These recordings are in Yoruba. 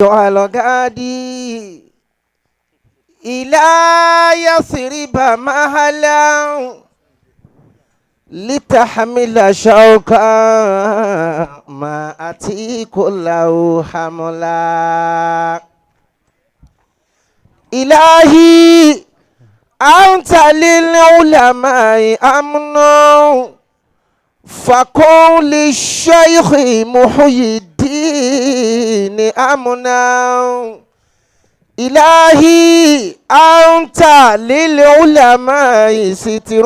الغادي إلى يثرب مهلا لتحمل شوكا ما أتي كله حملا إلهي أنت للعلماء أمن فكن للشيخ محي الدين أمنا إلهي أنت للعلماء ستر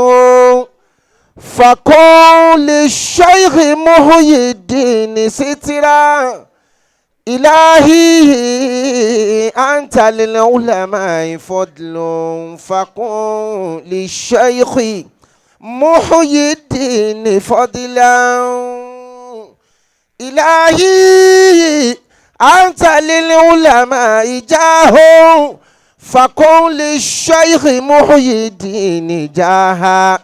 فكن للشيخ محي الدين سترا إلهي أنت للعلماء فضل فكن للشيخ محي الدين فضلا إلهي أنت للعلماء جاه فكن للشيخ محي الدين جاها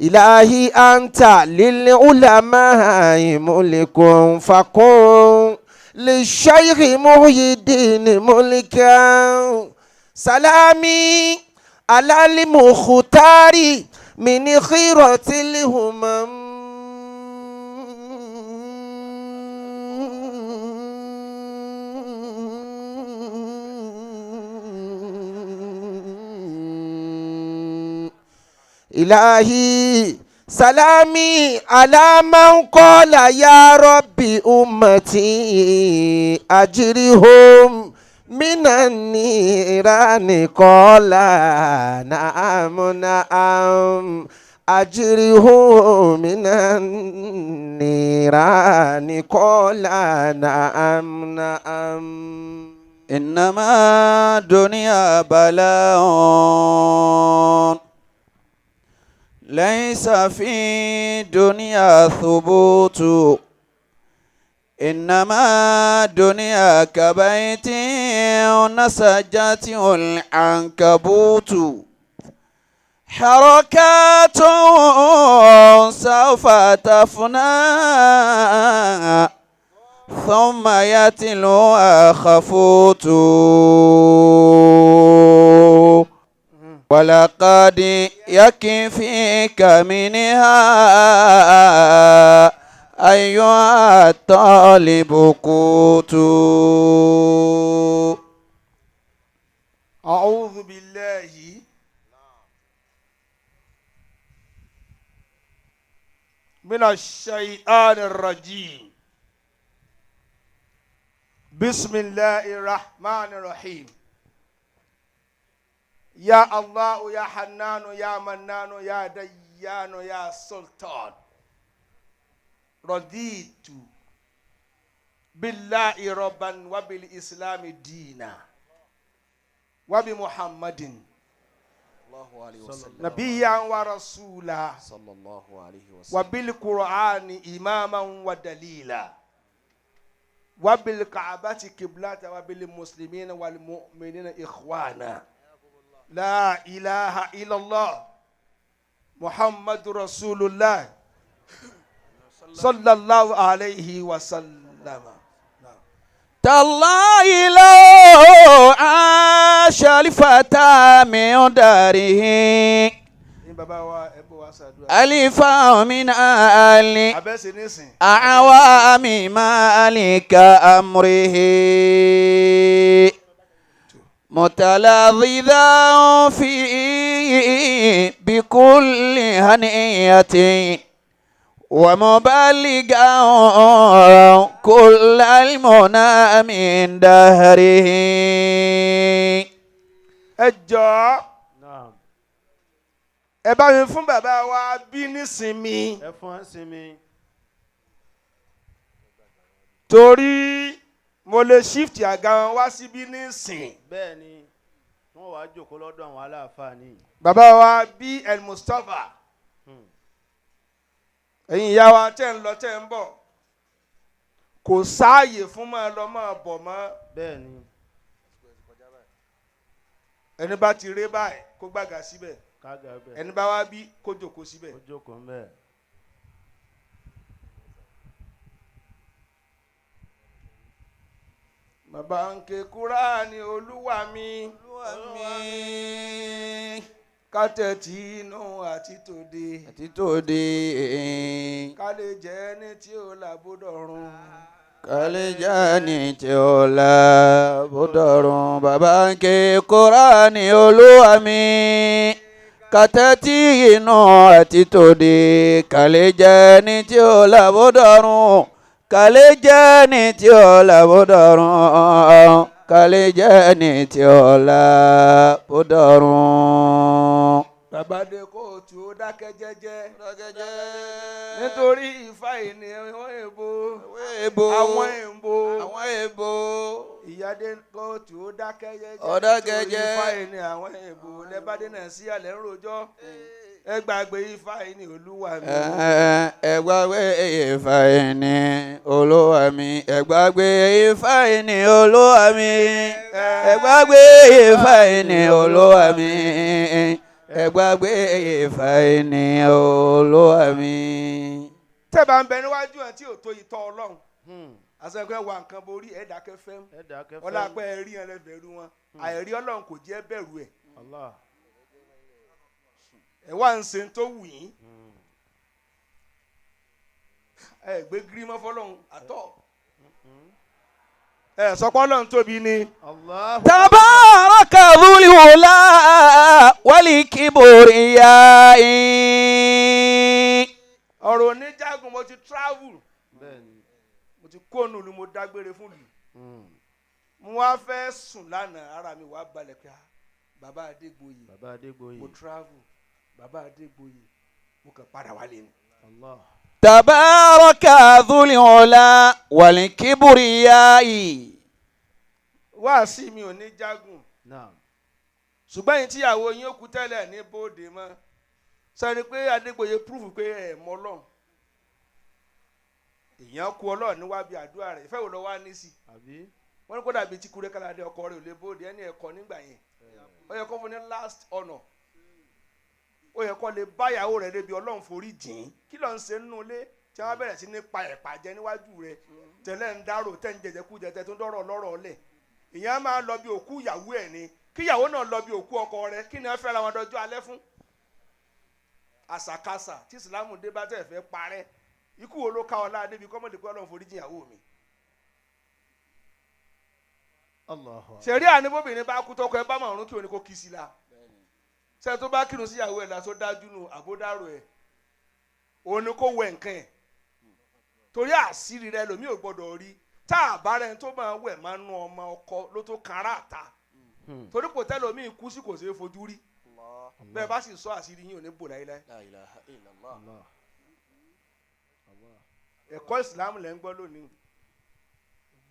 إلهي أنت للعلماء ملك فكن للشيخ محي الدين ملكا سلامي على المختار من خيرة الهمم إلهي سلامي على من قال يا ربي أمتي أجرهم من النيران قال نعم نعم أجرهم من النيران قال نعم نعم إنما الدنيا بلاء ليس في الدنيا ثبوت إنما الدنيا كبيت نسجته العنكبوت حركات سوف تفنى ثم يتلوها خفوت ولقد يكفيك منها أيها الطالب قوت. أعوذ بالله من الشيطان الرجيم بسم الله الرحمن الرحيم يا الله يا حنان يا منان يا ديان يا سلطان رضيت بالله ربا وبالإسلام دينا وبمحمد الله عليه وسلم نبيا ورسولا صلى الله عليه وسلم وبالقرآن إماما ودليلا وبالكعبة قبلة وبالمسلمين والمؤمنين إخوانا لا إله إلا الله محمد رسول الله صلى الله عليه وسلم تالله لو عاش الفتى من داره ألفا من آل أعوام مالك أمره متلذذا فيه بكل هنية ومبلغا كل المنى من دهره. ẹjọ́ ẹ bá mi fún bàbá wa bí nísinmi ẹ fún sinmi torí mo lè shift àga wọn wá síbí nísìn. bẹ́ẹ̀ ni wọ́n wàá jókòó lọ́dọ̀ àwọn aláàfáà ní. bàbá wa bí El Mustapha ẹ̀yin ìyá wa tẹ́ ń lọ tẹ́ ń bọ̀ kò sáàyè fún máa lọ máa bọ̀ mọ́. bẹ́ẹ̀ ni ẹni bá ti ré báyìí kó gbàgà síbẹ̀ kága bẹ́ẹ̀ ẹni bá wá bí kó jókòó síbẹ̀. ó jókòó bẹ́ẹ̀. bàbá ń ké Kúránì olúwa mi kátẹ́tì inú àti tòde àti tòde ká lè jẹ́ ẹni tí ó làbúdọ̀run. kàlẹ́jáni tí ó la bọ́dọ̀rùn bàbá ń ké Kùránì olúwa mi kàtẹ́tì inú àti tòde kàlẹ́jáni tí ó la bọ́dọ̀rùn kàlẹ́jáni tí ó la bọ́dọ̀rùn kàlẹ́jáni tí ó la bọ́dọ̀rùn. bàbá dé kóòtù ó dákẹ́ jẹ́jẹ́ nítorí ìfà ìní àwọn èèbò ìyáde kóòtù ó dákẹ́ jẹ́jẹ́ nítorí ìfà ìní àwọn èèbò lẹ́bàdé náà sí àlẹ́ ń rojọ́ ẹ gbàgbé ìfà ìní olúwa mi. ẹ gbàgbé ìfà ìní olúwa mi ẹ gbàgbé ìfà ìní olúwa mi ẹ gbàgbé ìfà ìní olúwa mi ẹ gbàgbé ìfà ìní olúwa mi. tẹ́ bá ń bẹ níwájú ẹ̀ tí ò tó ìtọ́ ọlọ́run àṣẹ̀kẹ́ wà nǹkan borí ẹ̀ dákẹ́ fẹ́ ọlá pé ẹ rí ẹ lẹ́bẹ̀rù wọn àìrí ọlọ́run kò jẹ́ bẹ̀rù ẹ̀ ẹ wá ń ṣe tó wù yín ẹ gbé gírímọ́ fọlọ́run àtọ́ ẹ sọpọ́ ọlọ́run tóbi ni. tabaraka dhul ula wal kibriya. ọ̀rọ̀ oníjàgùn mo ti travel mo ti kóònù lu mo dágbére fún lu mo wá fẹ́ sùn lánàá ara mi wá balẹ̀ pé bàbá Adégbòye mo travel bàbá Adégbòye mo kàn padà wálé ni. tabaraka dhul ula wal kibriya. wá sí mi ò ní jágùn ṣùgbọ́n yìí tíyàwó yín ó kú tẹ́lẹ̀ ní bóde mọ́ sọ pé Adégbòye proof pé ẹ̀ mọ́ Ọlọ́run èèyàn kú Ọlọ́run níwájú àdúrà rẹ̀ ìfẹ́ wò lọ wá ní sí wọ́n ní kó dàbí tí kúrẹ́ káládé ọkọ rẹ̀ ò lè bóde ẹni ẹ̀kọ́ nígbà yẹn ó yẹ kó fún ní last honour ó yẹ kó lè báyàwó rẹ̀ débi Ọlọ́run forí jìn kí ló ń ṣe nínú ilé tí wọ́n bẹ̀rẹ̀ sí ní pa ẹ̀pà jẹ níwájú rẹ̀ tẹ̀lé ń dárò tẹ̀ ń jẹjẹ kú jẹ tẹ̀ tó ń dọ́rọ̀ lọ́rọ̀ ọ̀lẹ̀ èèyàn máa lọ bí òkú ìyàwó ẹ̀ ni kíyàwó náà lọ bí òkú ọkọ rẹ̀ kí ni wọ́n fẹ́ ra wọn dọjọ́ alẹ́ fún àṣàkáṣà tí ìsìlámù dé bá tẹ̀ fẹ́ parẹ́ ikú wo ló ká ọ láàdé bí kọ́mọ̀dé pé Ọlọ́run forí jìn ìyàwó mi. ṣẹ̀rí àníbóbìnrin bá kú tọkọ ẹ bá máa rún kí òní kó kí sí la ṣe tó bá kírun sí ìyàwó ẹ̀ lásán dájú nù àbódàrò ẹ̀ òní kó wẹ̀ nǹkan ẹ̀ torí àṣírí rẹ lòmí ò gbọdọ̀ rí tá a bá rẹ tó máa wẹ̀ máa nú ọmọ ọkọ ló tó kan ara àta torí kò tẹ́ lòmí kú sí kò ṣeé fojú rí bẹ́ẹ̀ bá sì sọ àṣírí yín ò ní bò láyé láyé. ẹ̀kọ́ ìsìlámù lẹ́ ń gbọ́ lónìí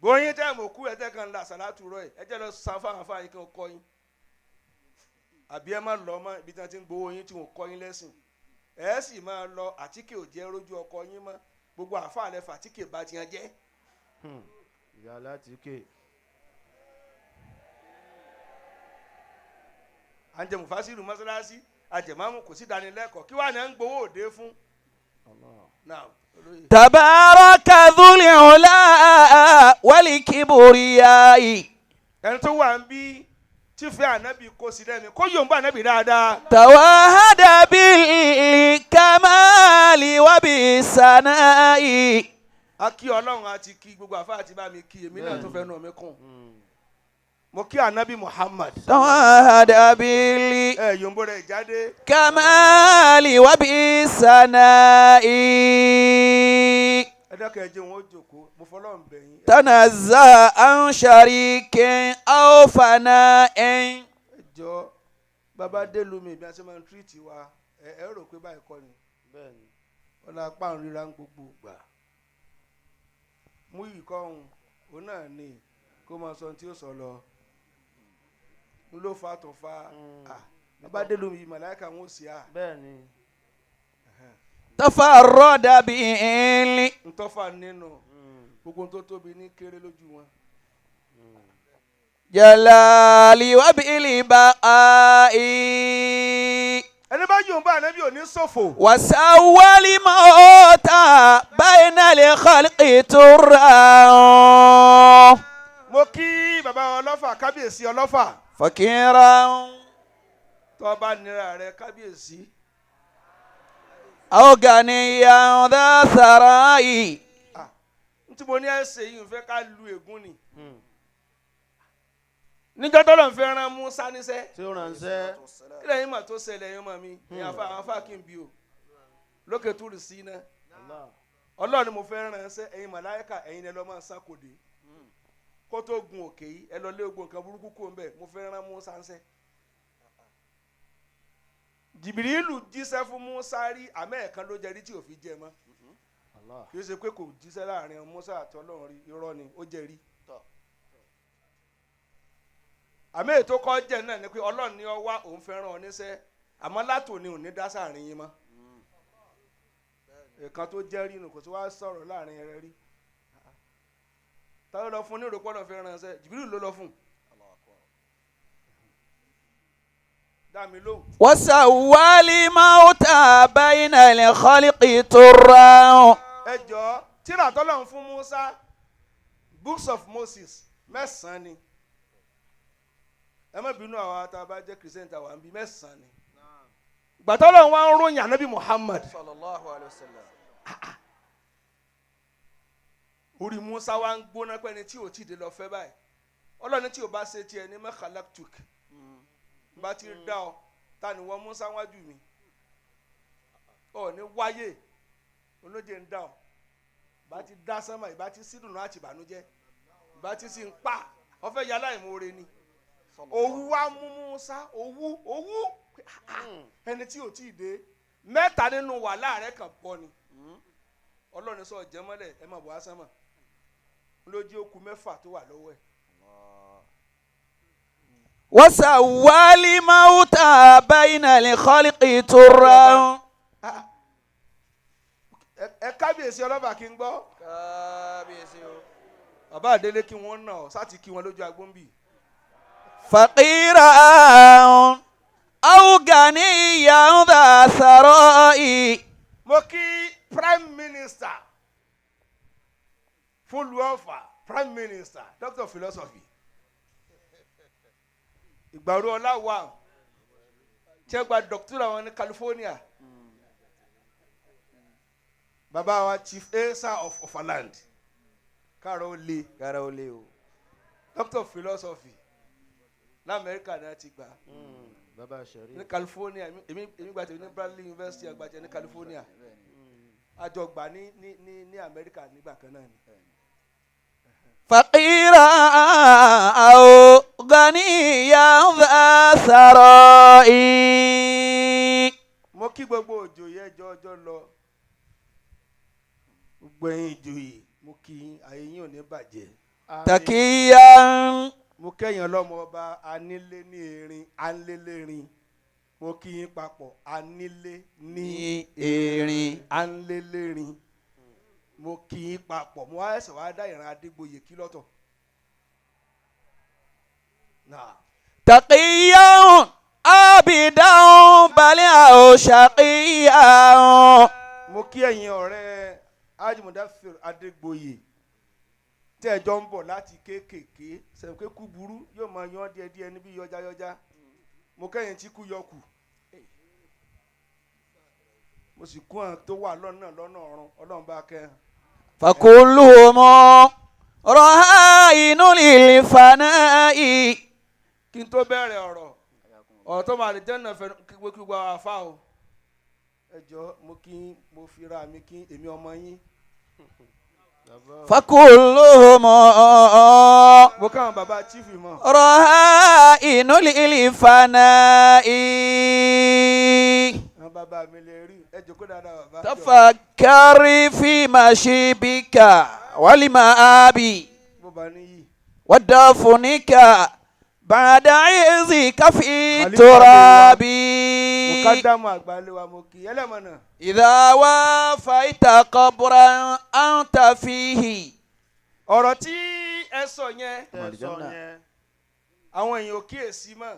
gbóyin tẹ́ mọ̀ kú ẹ̀ tẹ́ kan la sàlátù rọ̀ ẹ̀ jẹ́ lọ san fáwọn afáyín kí wọ́n kọ́ yín àbí ẹ má lọ mọ́ ibi tí wọ́n ti ń gbowó yín tí wọ́n kọ́ yín lẹ́sìn ẹ̀ sì máa lọ àtíkè ò jẹ́ rójú ọkọ yín mọ́ gbogbo àfáà lẹ fàtíkè bá ti hàn jẹ́. ìyá látìkè. àǹjẹ̀ mufasiru mọ́sálásí àjẹmámù kò sí ìdánilẹ́kọ̀ọ́ kí wàá ní à ń gbowó òde fún. tabaraka dhul ula wal kibriya. ẹni tó wà ń bí tífẹ́ ànábì kò sí lẹ́mi kó yòǹbá ànábì dáadáa. tawahada bil kamali wa bis sana'i. a kí Ọlọ́run àti kí gbogbo àfáà àti bá mi kí èmi náà tó fẹ́ nù mí kún. mo kí ànábì Muhammad. tawahada bil yòǹbó rẹ̀ jáde. kamali wa bis sana'i. ẹ dákẹ́ ẹ jẹ́ wọn ó jókòó mo fọlọ́run bẹ̀ yín. tanazza an sharikin aw fana'in. ẹ jọ bàbá délùmí bí a ṣe máa ń tírìtì wa ẹ rò pé báyìí kọ́ ni wọn la pa àrùn ríra ń gbogbo gbà mú yìí kọ́ òun náà ni kó máa sọ tí ó sọ lọ n ló fa tó fa bàbá délùmí màláìka wọn ò sí à. bẹ́ẹ̀ni. tafarrada bil. ntọ́fà nínú gbogbo tó tóbi ní kéré lójú wọn. jalali wa bil baqa'i. ẹni bá yóò bá ànábì ò ní ṣòfò. wasawwali mauta bayna li khalqi turra. mo kí ọlọ́fà kábíyèsí ọlọ́fà. فقيرا tó bá nira rẹ kábíyèsí. أو غنيا ذا ثراء. ntí mo ní ẹsẹ̀ yìí ń fẹ́ ká lu ègún ni. níjọ́ tó lọ́n fẹ́ rán Musa níṣẹ́. tí ó ránṣẹ́. ilẹ̀ yìí mà tó ṣẹlẹ̀ yín mọ̀ mi. àwọn afá kí n bí o. lókè túrì sí iná. Ọlọ́run ni mo fẹ́ ránṣẹ́ ẹ̀yin màláíkà ẹ̀yin ẹ lọ́ máa sá kòdé. kó tó gun òkè yìí ẹ lọ lé ogun nǹkan burúkú kó ń bẹ̀ mo fẹ́ rán Musa níṣẹ́. Jìbìrìlù jíṣẹ́ fún Musa rí àmọ́ ẹ̀kan ló jẹ rí tí ò fi jẹ mọ́. kì í ṣe pé kò jíṣẹ́ láàrin Musa àti Ọlọ́run rí irọ́ ni ó jẹ rí. àmọ́ ètò kọ́ jẹ́ náà ni pé Ọlọ́run ni ọ wá òun fẹ́ràn ọ níṣẹ́ àmọ́ látòní ò ní dá sáàrin yín mọ́. ẹ̀kan tó jẹ́ rí nu kò tí wàá sọ̀rọ̀ láàrin rẹ rí. táwọn lọ fún ní ìròpọ̀ náà fẹ́ràn ṣẹ́ Jìbìrìlù ló lọ fún. dami lóhùn. وسوى موتى بين الخلق ترا. ẹ jọ̀ọ́ tírà tọ́lọ́run fún Musa books of Moses mẹ́sàn-án ni ẹ má bínú àwọn àtàbà jẹ́ Christian tàwa ń bí mẹ́sàn-án ni gbàtọ́lọ́run wá ń ròyìn ànábì Muhammad sallallahu alayhi wa sallam. orí Musa wá ń gbóná pẹ́ni tí ò tí ì dé lọ fẹ́ báyìí Ọlọ́run tí ò bá ṣe tiẹ̀ ní mẹ́kàláktuk bá ti dá ọ ta ni wọ́n Musa wájú mi ọ ní wáyé olóje ń dá ọ bá ti dá sánmà ìbá ti sídùnú àti ìbànújẹ́ ìbá ti sì ń pa ọfẹ yàrá ìmoore ni owú wa mú Musa owú ẹni tí ò tí ì dé mẹ́ta nínú wàhálà rẹ kàn pọ̀ ni Ọlọ́run sọ jẹmọ́lẹ̀ ẹ má bọ̀ wá sánmà lójú okùn mẹ́fà tó wà lọ́wọ́ ẹ̀. وسوى موتى بين الخلق ترا. ẹ kábíyèsí ọlọ́ba kí n gbọ́. kábíyèsí o. bàbá àdélé kí wọ́n nà ọ́ sáti kí wọ́n lójú agbóǹbì. فقيرا أو غنيا ذا ثراء. mo kí prime minister fún ìlú Ọ̀fà prime minister doctor of philosophy ìgbàrú ọláwà tí ẹ gba doctorate wọn ní California bàbá wa chief asa of Offaland káàró ó lé o doctor of philosophy lamẹ́ríkà náà ti gbà bàbá sẹ̀rí ní California èmi gba tèmi ní Bradley University àgbàjẹ ní California àjọ gbà ní Amẹ́ríkà nígbà kan náà ni. فقيرا أو غنيا ذا ثراء. mo kí gbogbo òjòyè ẹjọ́ ọjọ́ lọ gbogbo ẹ̀yin ìjòyè mo kí ayé yín ò ní bàjẹ́. تكيا. mo kẹ́yìn ọlọ́mọ ọba anílé ní erin anlélérin mo kí yín papọ̀ anílé ní erin anlélérin mo kí yín papọ̀ mo wá ẹsẹ̀ wá dá ìran Adégbòye kí lọ́tọ̀. تقيا عابدا بل أو شقيا. mo kí ẹ̀yin ọ̀rẹ́ Ajimudafir Adégbòye tí ẹjọ́ ń bọ̀ láti kéékèèké sẹ̀ǹkẹ́ kú burú yóò máa yan díẹ̀díẹ̀ níbi yọjáyọjá mo kẹ́yìn tí kú yọkù mo sì kún àwọn tó wà lọ́nà ọ̀run Ọlọ́run bá kẹ́. فكلهم رهائن للفناء. kí n tó bẹ̀rẹ̀ ọ̀rọ̀ tó máa lè jẹ́ náà fẹ́ kí gbogbo àwọn afá o ẹ jọ̀ọ́ mo kí mo fi ra mi kí èmi ọmọ yín. فكلهم mo káwọn bàbá chief mọ̀. رهائن للفناء. àwọn bàbá mi lè rí ẹ jókòó dáadáa bàbá. تفكر في مشيبك والمآب bó bá níyì. ودفنك بعد عزك في التراب. mukadamu àgbàlẹ̀ mo kí ẹlẹ́mọ̀nà. إذا وافيت قبرا أنت فيه. ọ̀rọ̀ tí ẹ sọ yẹn yẹn àwọn èèyàn ò kíyèsí mọ́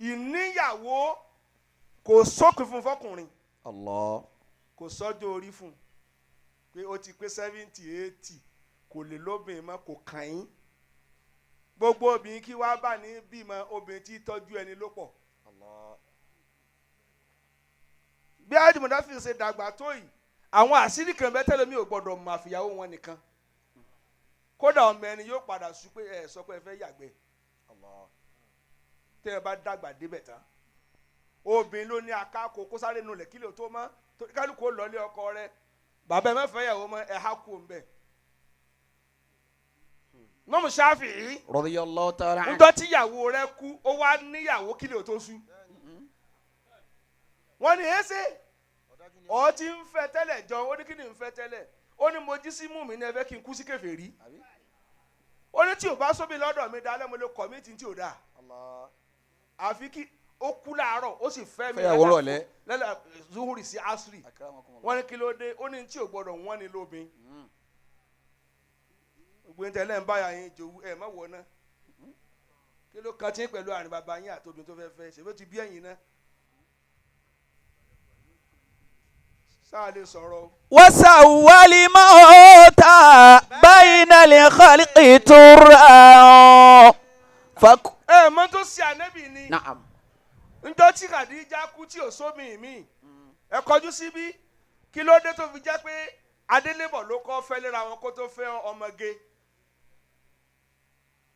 ìníyàwó kò sópin fún fọkùnrin الله. kò sọ́jọ́ orí fún pé ó ti pé 70 80 kò lè lóbìnrin mọ́ kò kàn yín gbogbo obìnrin kí wá bá ní bímọ obìnrin tí tọ́jú ẹni ló pọ̀. bí àjùmọ̀dá fi ṣe dàgbà tó yìí àwọn àṣírí kan bẹ́ẹ̀ tẹ́lẹ̀ mi ò gbọ́dọ̀ mọ àfìyàwó wọn nìkan kódà ọmọ ẹni yóò padà sọ pé ẹ sọ pé ẹ fẹ́ yàgbẹ́ tẹ́ ẹ bá dàgbà débẹ̀ tán obìnrin ló ní akáko kó sáré nulẹ̀ kílò tó mọ́ kálukú lọ́lé ọkọ rẹ bàbá ẹ mẹ́fẹ́ yàwó mọ́ ẹ há kú mbẹ́. Imam Shafi'i radiyallahu ta'ala anhu. ńjọ́ tí ìyàwó rẹ kú ó wá níyàwó kílò tó sú wọ́n ní ẹsẹ̀ ọ ti ń fẹ́ tẹ́lẹ̀ jọ ó ní kí ni ń fẹ́ tẹ́lẹ̀ ó ní mo jí sí mú mi ní ẹfẹ́ kí n kú sí kèfèrí ó ní tí ò bá sóbi lọ́dọ̀ mi dálẹ́ mo lè kọ̀mítì tí ò dáa àfi kí ó kú láàárọ̀ ó sì fẹ́ mi lẹ́la zuhuri sí asri wọ́n ní kí ló dé ó ní tí ò gbọ́dọ̀ wọ́n ní lóbin gbogbo ní tẹ́lẹ̀ ń báyà yín jòwú ẹ̀ má wọ̀ náà kí ló kan tí ń pẹ̀lú àrùn bàbá yín àtòbí tó fẹ́ fẹ́ ṣe bó ti bí ẹ̀yìn náà. وسول موتا بين الخلق ترى ẹ mọ tó ṣe ànábì ni نعم njọ́ tí Khadija kú tí ò sómi mi ẹ kọjú síbí kí ló dé tó fi jẹ́ pé adélébọ̀ ló kọ́ fẹ́ léra wọn kó tó fẹ́ ọmọge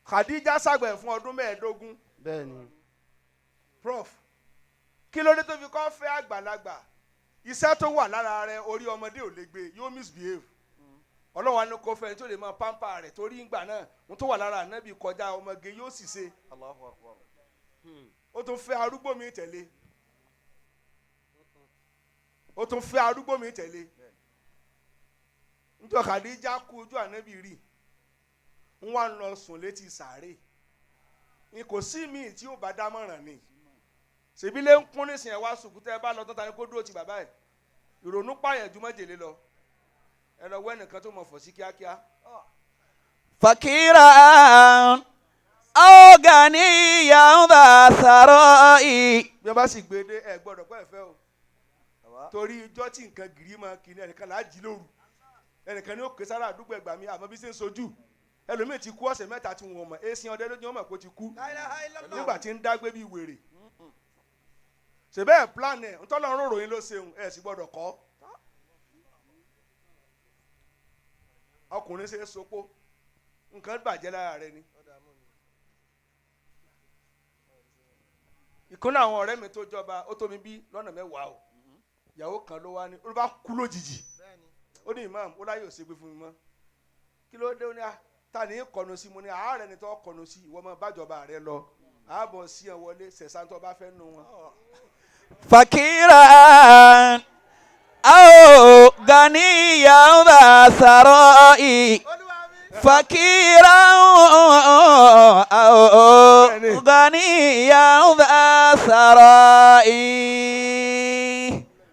Khadija ṣàgbẹ̀ fún ọdún 15. bẹ́ẹ̀ni. Prof kí ló dé tó fi kọ́ fẹ́ àgbàlagbà iṣẹ́ tó wà lára rẹ̀ orí ọmọdé ò lè gbé yóò misbehave ọlọ́wà ní kò fẹ́ tó lè máa pampa rẹ̀ torí ìgbà náà ohun tó wà lára ànábì kọjá ọmọge yóò sì ṣe. Allahu Akbar. ó tún fẹ́ arúgbó mi tẹ̀lé ó tún fẹ́ arúgbó mi tẹ̀lé nítorí Khadija kú ojú ànábì rí ń wá lọ sùn létí sàárè n kò sí míì tí ó bá dámọ̀ràn ni ṣèbí lé ń kún nísìnyí ẹ wá sùkú tẹ ẹ bá lọ tán ta ni kó dúró ti bàbá ẹ ìrònú pààyàn ju májèlé lọ ẹ lọ wọ ẹnìkan tó mọ fọ sí kíákíá. فقيرا أو غنيا ذا ثراء. bí wọ́n bá sì gbé dé ẹ gbọ́dọ̀ pẹ́ fẹ́ o torí ijọ́ tí nǹkan gírí máa kiri ẹnìkan là á jí lóru ẹnìkan ní ó ké sára àdúgbò ẹgbàá mi àmọ́ bí ṣe ń sojú ẹlòmíì ti kú ọ̀sẹ̀ mẹ́ta tí wọ́n mọ̀ èsì ọdẹ lójú wọn mọ̀ kó ti kú nígbà tí ń dágbé bí wèrè ṣèbẹ́ ẹ̀ plan ẹ̀ ntọ́lọ́ rorò yín ló ṣeun ẹ̀ sì gbọ́dọ̀ kọ́ ọkùnrin ṣe é sopó nǹkan bàjẹ́ lára rẹ ni. ìkànnì àwọn ọ̀rẹ́ mi tó jọba ó tó mi bí lọ́nà 10 o ìyàwó kan ló wá ní ó bá kú lójijì ó ní imam ó láyò ṣe gbé fún mi mọ́ kí ló dé ó ní ta ní kọ̀nù sí mo ní àárẹ̀ ni tó kọ̀nù sí ìwọ mọ́ bájọba rẹ lọ ààbọ̀ sí ẹ wọlé ṣẹ̀ṣán tó bá fẹ́ nu wọn. فقيرا أو غنيا ذا ثراء فقيرا أو غنيا ذا ثراء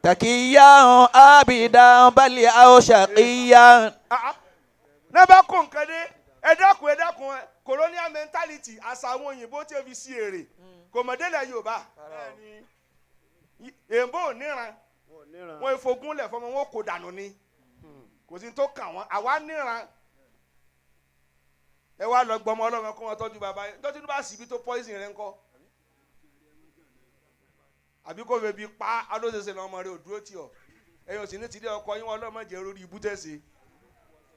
تقيا عابدا بل أو شقيا. Nẹ́bà kò nǹkan dé ẹ dákun colonial mentality àṣà àwọn òyìnbó tí ó fi sí èrè kò mọ̀ délẹ̀ Yorùbá èèbó ò níran wọn ìfogúnlẹ̀ fọmọ wọn kò dànù ni kò sí tó kàn wọ́n àwa níran ẹ wá lọ gbọmọ ọlọ́mọ kó wọn tọ́jú bàbá yẹn tọ́jú bá síbi tó poison rẹ ńkọ́ àbí kò fẹ́ bi pa adóṣeṣe lọ́mọ rẹ ò dúró tì ọ́ ẹ̀yin ò sì ní tìdí ọkọ yín wọn ọlọ́mọ jẹ́ orí ibú tẹ̀sí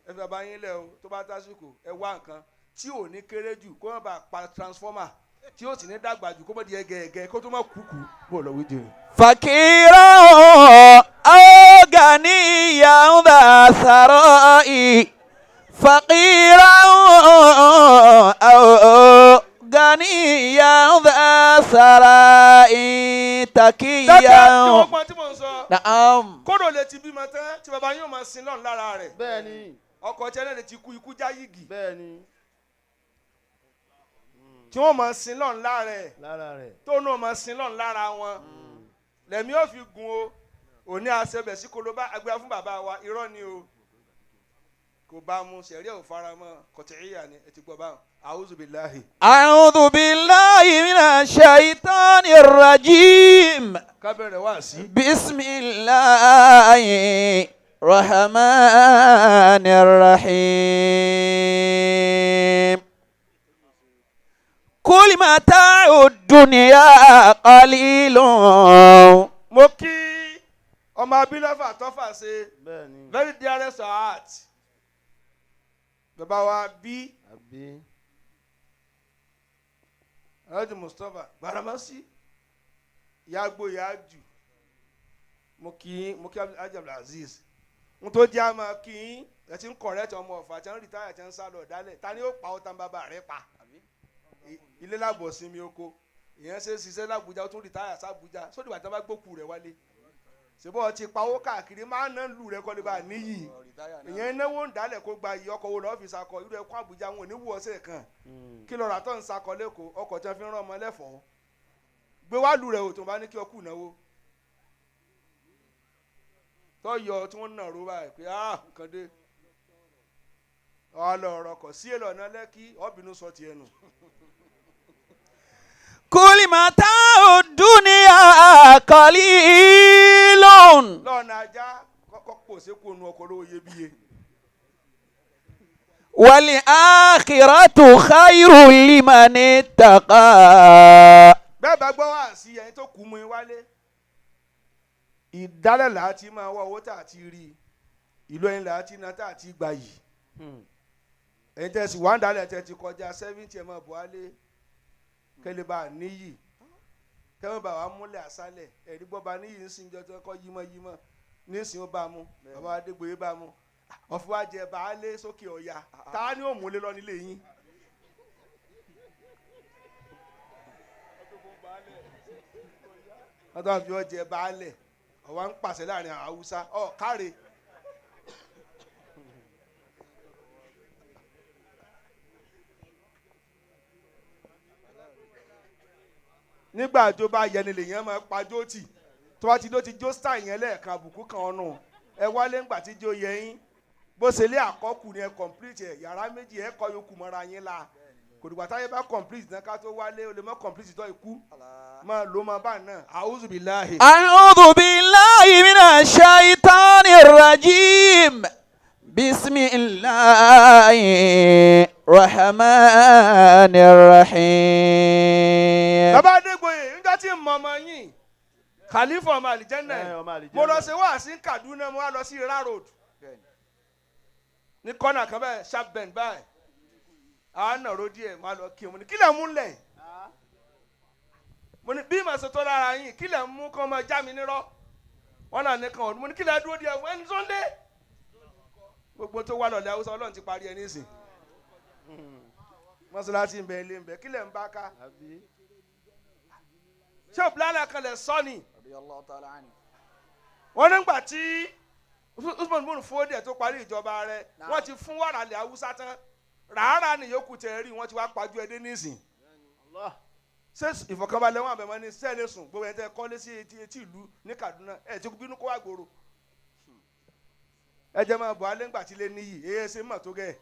ẹ fi bàbá yín lẹ̀ o tó bá tásìkò ẹ wá nǹkan tí ò ní kéré jù kó má bàa pa transformer tí ó sì ní dàgbà jù kó má di ẹgẹẹgẹ kó tó má kúkú bó lọ wíjẹ. فقيرا أو غنيا ذا ثراء فقيرا أو غنيا ذا ثراء تقيا. نعم. kódò lè ti bímọ tán tí bàbá yóò máa sin lọ́n lára rẹ̀. bẹ́ẹ̀ni. ọkọ tí ẹlẹ́ni ti kú ikú já yìgì. bẹ́ẹ̀ni. tí wọ́n máa sin lọ́n lára rẹ̀. tó náà máa sin lọ́n lára wọn. lẹ́mí ò fi gun o òní àṣẹbẹ̀ sí koloba agbára fún bàbá wa irọ́ ni o kò bá mu sẹ̀rí ò fara mọ́ kọ̀tìríyà ni ẹ ti gbọ́ báwọn. a'udhu billahi. a'udhu billahi minash shaitanir rajim. kábẹ̀rẹ̀ wá sí. bismillahir rahmanir rahim. كل متاع الدنيا قليل. mo kí ọmọ abilafa tọ́fà ṣe bẹ́ẹ̀ni. very dearest of heart bàbá wa bí àbí. alhaji mustapha gbaramasi yagbo yaju mo kí alhaji abdulaziz n tó jẹ́ àmọ́ kí ẹ ti ń correct ọmọ Ọ̀fà tí wọ́n retire tí wọ́n ń sá lọ dálẹ̀ ta ni ó pa ọ́ tán bàbá rẹ̀ pa ilé làbọ̀ sinmi oko ìyẹn ṣe ṣiṣẹ́ l'Àbújá ó tún retire s'Àbújá sódì bàtà bá gbókù rẹ̀ wálé ṣùgbọ́n ti pawó káàkiri máa ń ná lù rẹ̀ kọ́lé bá níyì ìyẹn náwó ń dálẹ̀ kó gba iyì ọkọ̀ wo lọ́ọ́ fi sakọ irú ẹ̀kọ́ Àbújá wọn ò ní wú ọ̀sẹ̀ kan kí lọ́ọ́ rà tó ń sakọ lẹ́kọ̀ọ́ ọkọ̀ tí wọ́n fi ń rán ọmọ lẹ́fọ̀ọ́ gbé wá lù rẹ̀ ò tó bá ní kí ọkù náwó tọ́yọ̀ tí wọ́n ń nàró báyìí pé nǹkan dé ọlọ́ọ̀rọ̀ kọ̀ sí èlò ọ̀nà lẹ́kí ọ̀bìnú sọ tiẹ̀ nù. كل متاع الدنيا قليل. lọ́ọ̀nà ajá kọ́kọ́ pò sí kó nu ọkọ̀ lówó iyebíye. والآخرة خير لمن اتقى. bẹ́ẹ̀ bá gbọ́ wá sí ẹni tó kú mu wálé ìdálẹ̀ láti máa wá owó tá a ti rí ìlú ẹ̀yìn láti ná tá a ti gbà yìí ẹ̀yin tẹ̀sí wà ń dálẹ̀ tẹ̀ ti kọjá 70 ẹ̀ máa bọ̀ wálé kẹ́lẹ́ bá a níyì kẹ́wọ́n bá wa múlẹ̀ àṣálẹ̀ ẹ̀rí gbọ́ bá níyì ń sin jọjọ́ kọ́ yímọ́ ní ìsìn ó bá mu bàbá Adégbòye bá mu ọ̀fun wa jẹ baálé sókè ọ̀yà ta ni ó múlẹ̀ lọ nílé yín. wọ́n tó fi ọjẹ́ baálẹ̀ ọ̀wá ń pàṣẹ láàrin àwọn Haúsá káre. nígbà tó bá yẹni lèyàn máa pàjó tì tó bá ti dó ti jó star yẹn lẹ́ẹ̀kan àbùkù kan ọ̀nà ẹ wálé ńgbà tí jó yẹ yín bó ṣe lé àkọ́kù ni ẹ complete ẹ yàrá méjì ẹ kọ́ yòókù mọ́ra yín la kò dìgbà táyé bá complete náà ká tó wálé o lè mọ́ complete tó ikú máa ló máa bá náà a'udhu billahi. أعوذ بالله من الشيطان الرجيم بسم الله الرحمن الرحيم. bàbá Adégbòye nígbà tí mo mọ yín Khalifa ọmọ àlìjẹ́nà mo lọ ṣe wá sí Kaduna mo wá lọ sí Ira Road ní kọ́nà kan bẹ́ẹ̀ sharp bend báyìí àwọn náà ro díẹ̀ máa lọ kí n mo ní kí lè mú lẹ̀ mo ní bí màá ṣe tó lára yín kí lè mú kọ́ ọmọ já mi nírọ́ wọn náà ní kan ọdún mo ní kí lè dúró díẹ̀ wọ́n ní Sunday gbogbo tó wà lọ́lẹ̀ Haúsá Ọlọ́run ti parí ẹ nísìn mọ́ṣáláṣí ń bẹ ilé ń bẹ kí lè ń bá ká ṣé òbílálà kan lè sọ ni wọ́n nígbà tí Usman bin Fode tó parí ìjọba rẹ̀ wọ́n ti fún wàrà lẹ̀ Haúsá tán ràárà ni yòókù tẹ̀ rí wọ́n ti wá pajú ẹdẹ nísìn ṣé ìfọ̀kànbalẹ̀ wọn àbẹ̀mọ́ ní sẹ́ẹ̀lẹ̀ sùn gbogbo ẹ̀ tẹ́ kọ́lé sí etí ìlú ní Kaduna ẹ̀ tí bínú kó wá gbòòrò ẹ jẹ́ máa bọ̀ alẹ́ ńgbà tí lé níyì èyí ṣe mọ̀ tó gẹ̀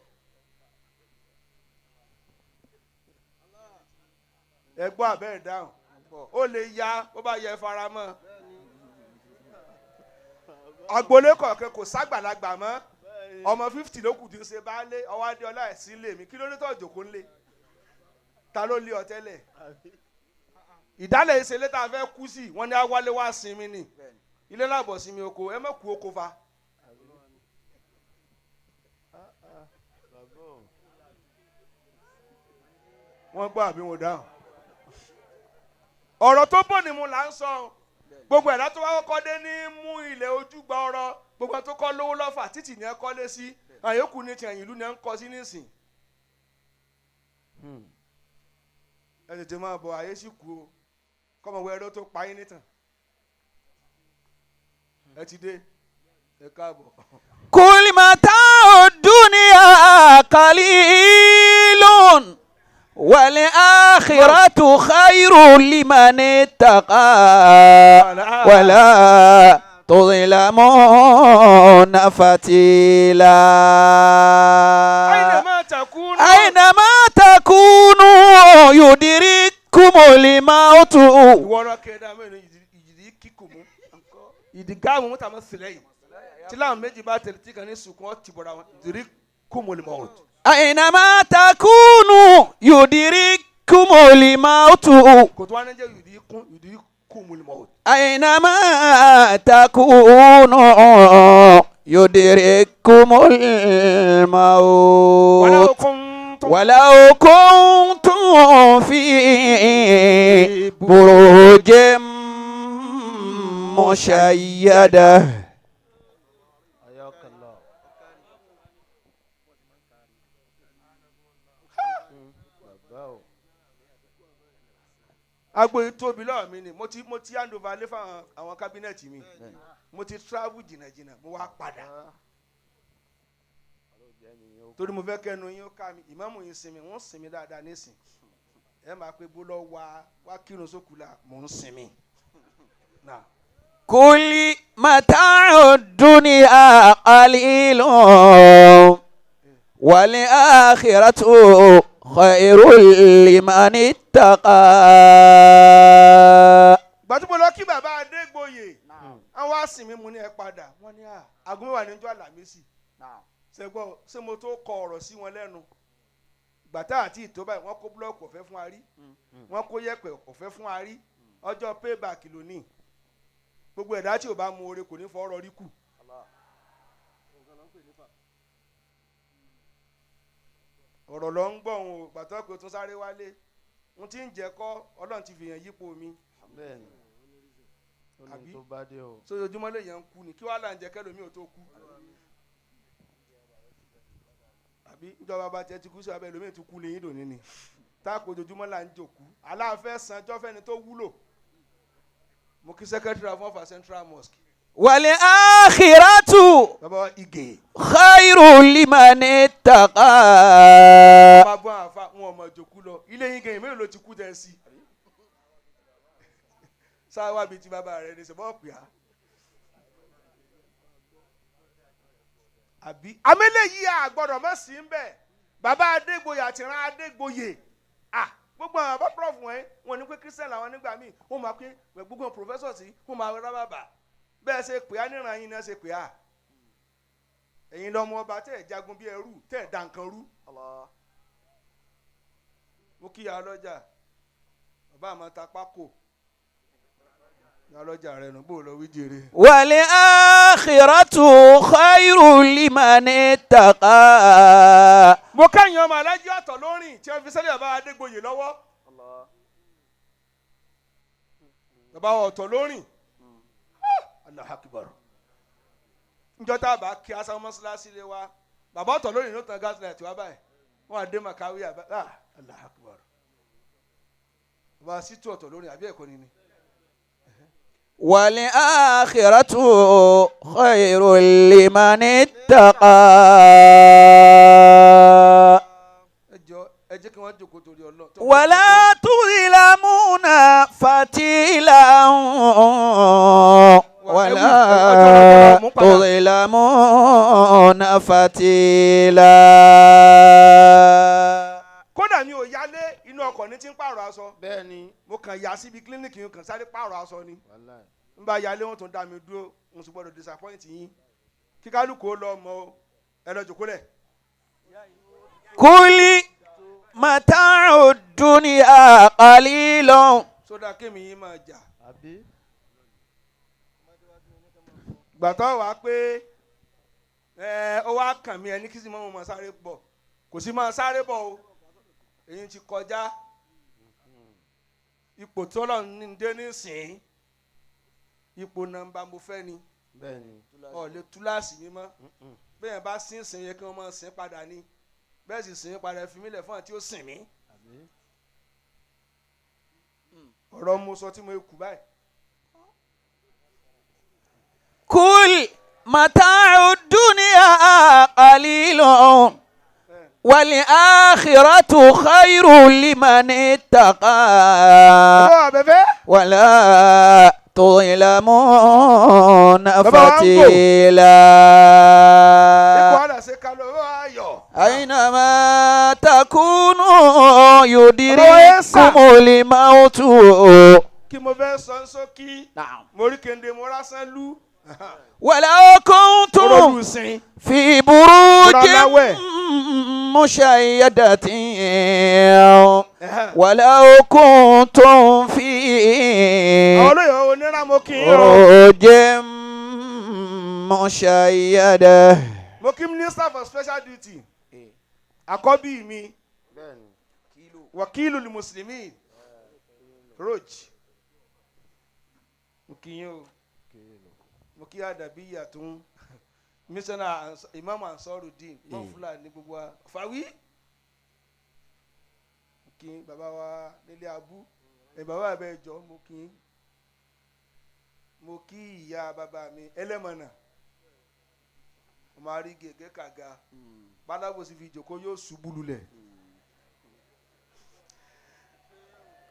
ẹ gbọ́ àbẹ́ ìdáhùn ó lè ya ó bá yẹ faramọ́ agboolé kọ̀ọ̀kan kò ságbàlagbà mọ́ ọmọ 50 ló kù tí ń ṣe baálé ọwọ́ adé ọlá ẹ̀sìn lé mi kí ló ní tó jòkó ńlé ta ló lé ọ tẹ́lẹ̀ ìdálẹ̀ ìṣẹ̀lẹ̀ tá a fẹ́ kú sí wọ́n ní awálé wá sinmi ni ilé láàbọ̀ sinmi oko ẹ má kú oko fa. wọ́n gbọ́ àbí wọn dáhùn ọ̀rọ̀ tó bọ̀ ni mo là ń sọ gbogbo ẹ̀dá tó wá kọ́kọ́ dé ní mú ilẹ̀ ojúgbà ọ̀rọ̀ gbogbo tó kọ́ lówó lọ́fà títì ní ẹ kọ́lé sí àyókù ní ti ẹ̀yìn ìlú ní ẹ ń kọ́ sí nísìn ẹ tètè máa bọ̀ àyè sì kú o kọ́mọ wọ ẹ̀rọ tó pa yín nítàn ẹ ti dé ẹ káàbọ̀. كل متاع الدنيا قليل والآخرة خير لمن اتقى ولا تظلمون فتيلا. أينما تكونوا يدرككم الموت. ìdìgáàmù mú tàmí sílẹ̀ yìí tí láwọn méjì bá tẹ̀lé tí kan ní sùkún ọtí bọ̀dá wọn ìdírí kùmùlì mọ́ọ̀tù. أينما تكونوا يدرككم الموت kò tó wá ní jẹ́ yudrikumul maut. أينما تكونوا يدرككم الموت ولو كنتم في بروج مشيدة. ayakallah. bàbá o. agbo tóbi lọ́wọ́ mi ni mo ti hand over lé fún àwọn kábínẹ̀tì mi mo ti travel jìnnàjìnnà mo wá padà torí mo fẹ́ kẹ́nu yín ó ká mi ìmáàmù yín sinmi wọ́n sinmi dáadáa nísìn ẹ máa pe bó lọ wá kírun sókùlà mò ń sinmi. كل متاع الدنيا قليل والآخرة خير لمن اتقى. gbàtúbọ̀ lọ kí bàbá Adégbòye àwọn àsìnmi mu ní ẹ padà wọ́n ní àgúnwà níjọ́ àlàmísì ṣẹgbọ́n ṣé mo tó kọ ọ̀rọ̀ sí wọn lẹ́nu gbàtà àti ìtọ́ báyìí wọ́n kó búlọ́ọ̀kù ọ̀fẹ́ fún arí wọ́n kó yẹ̀pẹ̀ ọ̀fẹ́ fún arí ọjọ́ payback lónìí gbogbo ẹ̀dá tí ò bá mu oore kò ní fọ́ ọ̀rọ̀ rí kù. ọ̀rọ̀ lọ ń gbọ́ òun ò gbàtọ́ pé o tún sáré wálé n ti ń jẹ́ kọ́ Ọlọ́run ti fìyàn yípo mi. bẹ́ẹ̀ni àbí tó bá dé o. sójoojúmọ́ lè yẹn ń kú ni kí wàá là ń jẹ́ kẹ́lòmí ò tó kú. àbí ìjọba bá tẹ́ ti kú sí abẹ́ lómi ti kú lẹ́yìn dòní ni táàkù ojoojúmọ́ là ń jòkú aláàfẹ́ sanjọ́ fẹ́ni tó wúlò. mo kí secretary of Offa Central Mosque. والآخرة bàbá Ige. خير لمن اتقى. máa bọ́ àfa wọn ọmọ jòkú lọ ilé yín gẹ̀yìn mélòó ló ti kú tẹ̀ sí. sáwá bíi ti bàbá rẹ̀ ní sẹ́bọ̀ pè á. àbí amẹ́lẹ̀ yìí àgbọ̀dọ̀ mọ̀ sí ń bẹ̀ bàbá Adégbòye àti ìran Adégbòye gbogbo àwọn bá prof wọn ní pé Christian làwọn nígbà míì wọn máa pé gbogbo professor sí wọn máa rárá bàbà bẹ́ẹ̀ ṣe pè á níran yín náà ṣe pè á ẹ̀yin lọ́mọ ọba tẹ̀ jagun bí ẹrú tẹ̀ dà nǹkan rú. mo kí ya lọ́jà bàbá àmọ́ ta pákó ya lọ́jà rẹ̀ nù bó lọ wí jèrè. والآخرة خير لمن اتقى. mo káyìn ọmọ alájí ọ̀tọ̀ lórin tí wọ́n fi sẹ́lẹ̀ bàbá Adégbòye lọ́wọ́ bàbá ọ̀tọ̀ lórin Allahu Akbar njọ́ tá a bá kí asan mọ́ṣáláṣí lé wa bàbá ọ̀tọ̀ lórin ló tan gas light wá báyìí wọ́n á dé màkàwé àbá Allahu Akbar bàbá sítú ọ̀tọ̀ lórin àbí ẹ̀kọ́ ni. والآخرة خير لمن اتقى. ẹ jẹ́ kí wọ́n jókòó torí Ọlọ́run. ولا تظلمون فتيلا ولا تظلمون فتيلا. kódà mi ò yálé inú ọkọ̀ ní tí ń pààrọ̀ aṣọ. bẹ́ẹ̀ni. mo kàn yà síbi kílíníkì yìí kàn sáré pààrọ̀ aṣọ ni. n bá yálé wọn tún dá mi dúró n sì gbọ́dọ̀ disappoint yín kí kálukú ó lọ mọ ẹ lọ jòkó lẹ̀. كل متاع الدنيا قليل. sódà kémi yín máa jà. àbí. gbàtọ́ wàá pé ó wá kàn mí ẹni kí sì mọ́ mo máa sáré bọ̀ kò sí máa sáré bọ̀ o èyí ti kọjá ipò tó lọ ní dé nísìnyí ipò nàmbà mo fẹ́ ni ọ̀ lè túláàsì mi mọ́ bẹ́ẹ̀ bá sín yẹ kí wọ́n máa sìn padà ni bẹ́ẹ̀ sì sìn padà fi mí lẹ̀ fún àti ó sìn mí ọ̀rọ̀ mo sọ tí mo kù báyìí. كل متاع الدنيا قليل والآخرة خير لمن اتقى ولا تظلمون فتيلا. أينما تكونوا يدرككم الموت. kí mo fẹ́ sọ ń sókí mo rí kéde mo rásán lú. ولو كنتم في بروج مشيدة ولو كنتم في àwọn olóyè onírà mo kí yín o. روج مشيدة. mo kí minister for special duty. àkọ́bí mi wakilu li muslimin roj mo kí yín o. mo kí adabiya tún missioner imam ansarudin imam Fulani gbogbo wa fàwí. mo kí bàbá wa nílé abú bàbá abẹ́ jọ mo kí. mo kí ìyá bàbá mi ẹlẹ́mọ̀nà ọmọ àrí gègé kàga báláwo sì fi ìjòkó yóò ṣubú lulẹ̀.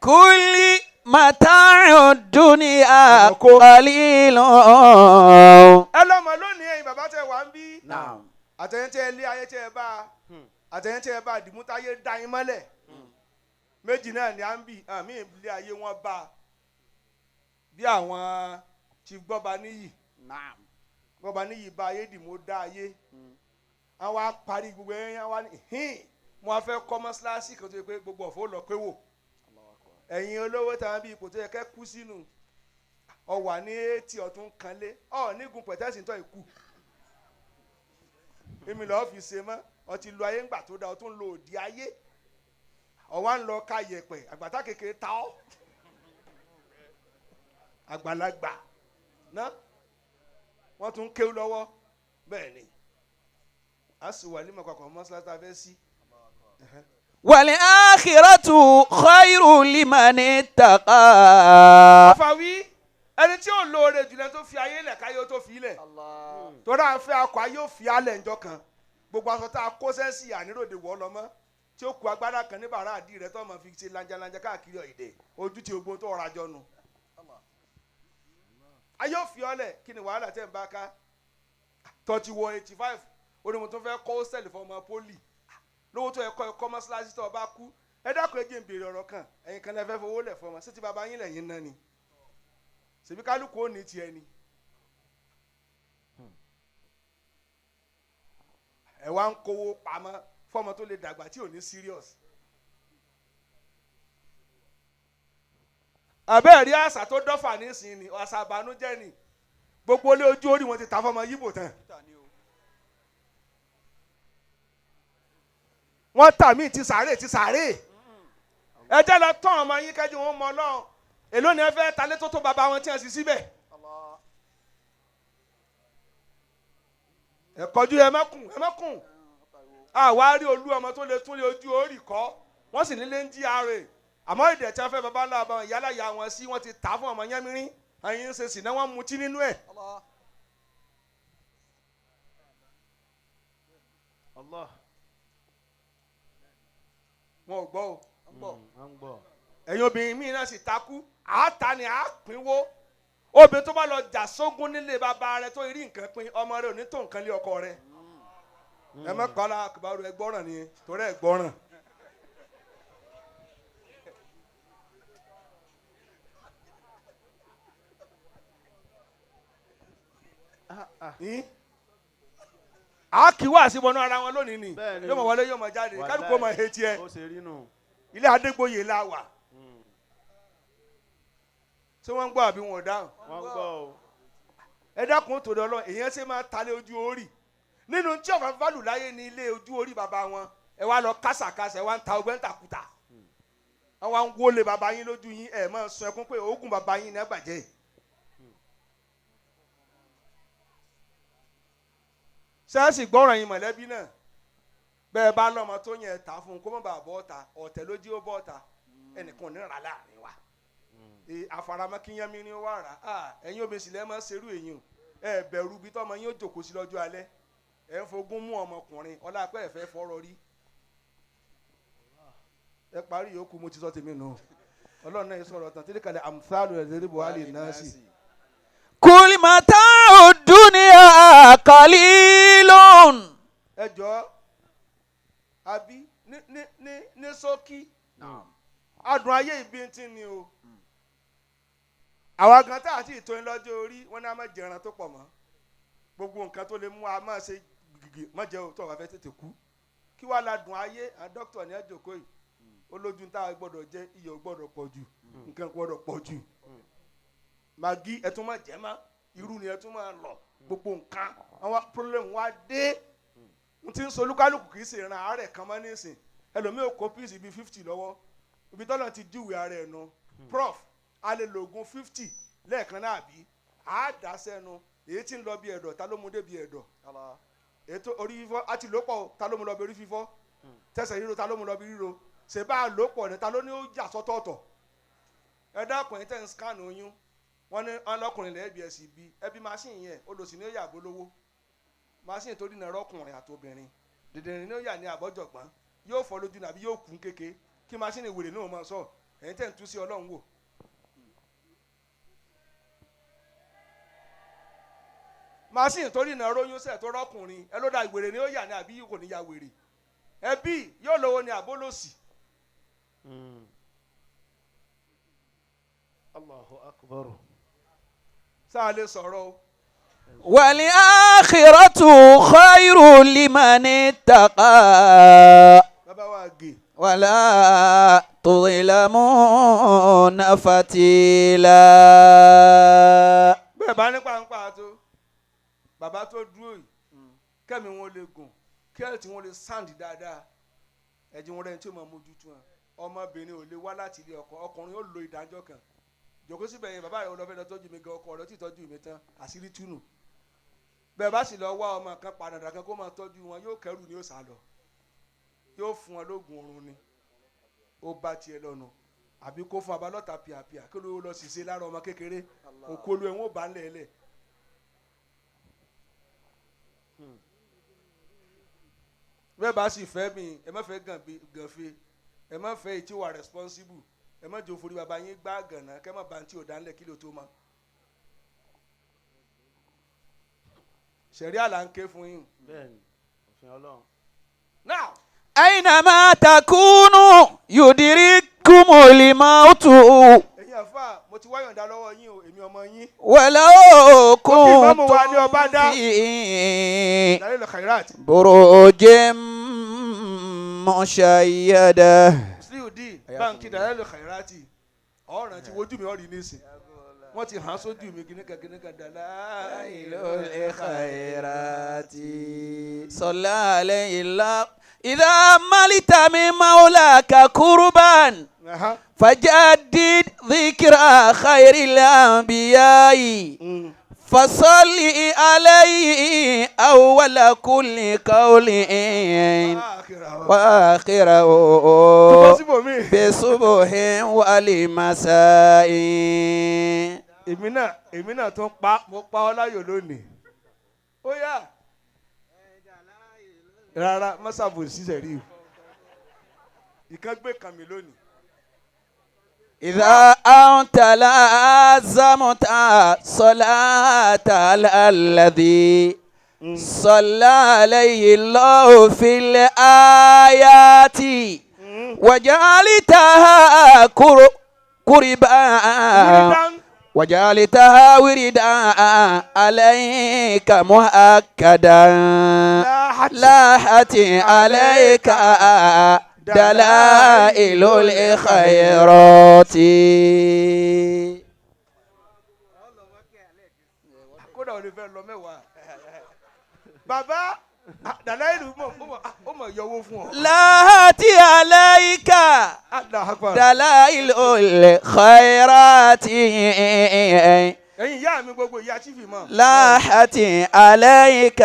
كل متاع الدنيا قليل. ẹlọ́mọ lónìí ẹ̀yin bàbá tẹ wá ń bí نعم. àtẹ̀yìntẹ́ ilé ayé tẹ́ ẹ bá àtẹ̀yìntẹ́ ẹ bá dìmútáyé dá yín mọ́lẹ̀ méjì náà ni à ń bì àmì ilé ayé wọn bá bí àwọn chief gbọ́ba níyì gbọ́ba níyì bá ayé dìmú dá ayé àwọn á parí gbogbo ẹ̀yìn àwọn ní mo á fẹ́ kọ́ mọ́ṣáláṣí kan tó yẹ pé gbogbo ọ̀fọ̀ lọ pé wò ẹ̀yin olówó táwọn bí ipò tó yẹ kẹ́ kú sínú ọ̀wà ní etí ọ̀tún kanlé nígun pẹ̀tẹ́sì tó ikú èmi lọ́ọ́ fi ṣe mọ́ ọtí lu ayé ńgbà tó da ọtún lo òdì ayé ọ̀wá ń lọ ká yẹ̀pẹ̀ àgbàtà kékeré ta ọ́ àgbàlagbà náà wọ́n tún kéwú lọ́wọ́ bẹ́ẹ̀ ni a sì wà nímọ̀ kọ̀ọ̀kan mọ́ṣáláṣí tá a fẹ́ sí. والآخرة خير لمن اتقى. àfàwí ẹni tí ò lóore jùlọ tó fi ayé lẹ̀ káyé ó tó fi lẹ̀ torí à ń fẹ́ akọ ayé ó fi alẹ̀ ńjọ́ kan gbogbo aṣọ tá a kó sẹ́sì àníròde wọ́ lọ́mọ́ tí ó ku agbára kan ní bàrá àdí rẹ̀ tó máa fi ṣe lanjalanja káàkiri ọ̀ìdẹ̀ ojú ti ogun tó rajọ nu ayé ó fi ọlẹ̀ kí ni wàhálà tẹ̀ ń bá ká tọ́tí wọ 85 ó ní mo tún fẹ́ kọ́ hostel fún ọmọ poli lówó tó ẹ̀kọ́ mọ́ṣáláṣí tó bá kú ẹ dákun ẹ jẹ́ n béèrè ọ̀rọ̀ kan ẹ̀yin kan lẹ fẹ́ fowó lẹ̀ fún ọmọ sí ti bàbá yín lẹ́yìn náà ni ṣèbí kálukú ó ní tiẹ̀ ni ẹ wá ń kówó pamọ́ fọmọ tó lè dàgbà tí ò ní serious. àbẹ́ẹ̀rí àṣà tó dọ́fà nísìnyí ni àṣà àbánújẹ́ ni gbogbo ilé ojú orí wọn ti ta fọmọ yíbò tán. wọ́n tà mí ti sàárè ẹ jẹ́ lọ tán ọmọ yín kẹ́jú wọn mọ Ọlọ́run èló ni ẹ fẹ́ talé tó tó bàbá wọn tí wọ́n sì síbẹ̀. ẹ kọjú ẹ mẹ́kùn àwa rí olú ọmọ tó lè tún lé ojú orí kọ́ wọ́n sì nílé ń jí ààrẹ àmọ́ ìdẹ̀ tí wọ́n fẹ́ bàbá ńlá bàbá ìyálà ya wọn sí wọ́n ti tà fún ọmọ yẹn mìíràn ẹ̀yin ń ṣe sì náà wọ́n mutí nínú ẹ̀. Allah. wọn ò gbọ́ o ẹ̀yin obìnrin míì náà sì takú àáta ni àápínwó obìnrin tó bá lọ jà sógun nílé bàbá rẹ tó rí nǹkan pín ọmọ rẹ ò ní tó nǹkan lé ọkọ rẹ ẹ má kọ́lá àkùbárò ẹgbọ́ràn ni torí ẹgbọ́ràn. a kì í wá síbọnú ara wọn lónìí ni yóò mọ wọlé yóò mọ jáde kálukú ọmọ ẹ̀ tiẹ̀ ilé Adégbòye la wà ṣé wọ́n ń gbọ́ àbí wọn ò dáhùn. wọ́n gbọ́ o. ẹ dákun tó dọ́ lọ èèyàn ṣe máa talé ojú orí nínú tí ọ̀fà fálù láyé ní ilé ojú orí bàbá wọn ẹ wá lọ kásàkásà ẹ wá ń ta ọgbẹ́ ń tàkùtà ẹ wá ń wọlé bàbá yín lójú yín ẹ máa sun ẹkún pé oògùn bàbá yín ní ẹ bàjẹ́. sẹ́ẹ̀sì gbọ́ràn yín mọ̀lẹ́bí náà bẹ́ẹ̀ bá lọ́mọ tó yẹn ta fún un kó má bàa bọ́ ọ̀ta ọ̀tẹ̀ ló jí ó bọ́ ọ̀ta ẹnìkan ò ní rà láàrin wa àfaramọ́kínyẹ́mí ni ó wà rà ẹ̀yin obìnrin sílẹ̀ máa ń serú èyí o ẹ bẹ̀rù bí tọ́mọ yín ó jòkó sí lọ́jọ́ alẹ́ ẹ ń fogún mú ọmọkùnrin ọlápẹ́ ẹ̀fẹ́ fọ́rọ̀ rí ẹ parí yòókù mo ti sọ tèmi nù ọlọ́run náà yẹ sọ̀rọ̀ tán tílé kalẹ̀ amúsálù ẹ̀ lérí buhari náà sí. كل متاع الدنيا قليل. ẹ jọ àbí ní ṣókí adùn ayé ìbíntín ni o àwa gan tá àti ìtòyìn lọ́jọ́ orí wọn ní a máa jẹran tó pọ̀ mọ́ gbogbo nǹkan tó lè mú a máa ṣe gègé má jẹ́ òótọ́ wà fẹ́ tètè kú kí wàá la dùn ayé àwọn dókítà ní ẹjọ́ kó yìí ó lójú tá a gbọ́dọ̀ jẹ iyọ̀ gbọ́dọ̀ pọ̀ jù nǹkan gbọ́dọ̀ pọ̀ jù magi ẹ tún máa jẹ má irú ni ẹ tún máa lọ gbogbo nǹkan àwọn problem wa dé n ti ń so olúkálùkù kì í ṣe ìran àárẹ̀ kan mọ́ nísìn ẹlòmíì kó píìsì bíi 50 lọ́wọ́ ibi tọ́lọ̀ ti júwèé ara ẹ̀ nu prof a lè lo oògùn 50 lẹ́ẹ̀kan náà bí a dá sẹ́nu èyí tí ń lọ bí ẹ̀dọ̀ ta ló mú dé bí ẹ̀dọ̀ ètò orí fífọ́ a ti lò pọ̀ ta ló mú lọ bí orí fífọ́ tẹsẹ̀ ríro ta ló mú lọ bí ríro ṣe bá a lò pọ̀ ní ta ló ní ó jà sọ́tọ̀ọ̀tọ̀ ẹ dákun ẹ̀ tẹ̀ ń scan oyún wọ́n ní ọlọ́kùnrin lẹ́ẹ̀bí ẹ̀ sì bí ẹbí machine yẹn olùsìn ní ó yà gbólówó machine tó dínà rọ́kùnrin àtobìnrin dìdìrín ní ó yà ní àbọ̀jọ̀gbọ́n yóò fọ́ lójú nàbí yóò kún kéke kí machine wèrè náà máa sọ ẹ̀yin tẹ̀ ń tú sí ọlọ́run wò. machine tó dínà róyún sẹ̀ tó rọ́kùnrin ẹ ló da ìwèrè ní ó yà ní àbí kò ní ya wèrè ẹbí yóò lówó ní àbólòsì. Allahu akbar. sáà lè sọ̀rọ̀ o. والآخرة خير لمن اتقى bàbá wa gè. ولا تظلمون فتيلا. bẹ́ẹ̀ bá ní pàǹpà tó bàbá tó dúró yìí kẹ́mi wọn lè gùn kẹ́ẹ̀tì wọn lè sáǹdì dáadáa ẹ̀jẹ̀ wọn rẹ̀ tí ó máa mójútó wọn ọmọbìnrin ò lè wá láti ilé ọkọ ọkùnrin ó lo ìdájọ́ kan jòkó síbẹ̀ yẹn bàbá rẹ̀ ọlọ́fẹ́ lọ tọ́jú mi gan ọkọ rẹ̀ ó ti tọ́jú mi tán àṣírí túnú bẹ́ẹ̀ bá sì lọ wá ọmọ kan padà kan kó máa tọ́jú wọn yóò kẹ́rù ni ó sá lọ yóò fún wọn lóògùn oorun ni ó bá tiẹ̀ lọ́nu àbí kó fún abalọ́ta pìàpìà kí ló lọ sì ṣe lára ọmọ kékeré òkú olú ẹ̀ wọ́n bá ń lẹ̀ bẹ́ẹ̀ bá sì fẹ́ mi ẹ má fẹ́ gànfẹ́ ẹ má fẹ́ ètí wà responsible ẹ má jò forí baba yín gbá gànà kẹ́ má ba ntí ò dánlẹ̀ kí ló tó ma. sẹ̀rí àlà ń ké fún yín. bẹ́ẹ̀ni òfin Ọlọ́run. now. أينما تكونوا يدرككم الموت ẹ̀yin àfà mo ti wáyọ̀ dá lọ́wọ́ yín o èmi ọmọ yín. ولو ìmáàmù wa ní ọba كنتم dá. في Dalil khairat. بروج مشيدة. sílùdí báńkì Dalil khairati ọ̀ràn ti wojú mi ọ̀rìn nísìn wọ́n ti hàn sójú mi kìnnìkan Dalil الخيرات صلى عليه الله إذا ملت من مولاك كربان فجدد ذكرى خير الأنبياء فصل عليه أول كل قول وآخره بصبح والمساء. èmi náà tún mo pa ọ́ láyò lónìí ó yá rárá mọ́sàbò ṣiṣẹ́ rí o ìkan gbé kan mi lónìí. إذا أنت لازمت صلاة على الذي صلى عليه الله في الآيات وجعلتها قربا وجعلتها وردا عليك مؤكدا لاحت عليك دلائل الخيرات. kódà ò lè fẹ́ lọ mẹ́wàá bàbá dàláìlú ó mọ̀ yọwọ́ fún ọ. لاحت عليك دلائل الخيرات. ẹ̀yin ìyá mi gbogbo ìyá chifi mọ̀. لاحت عليك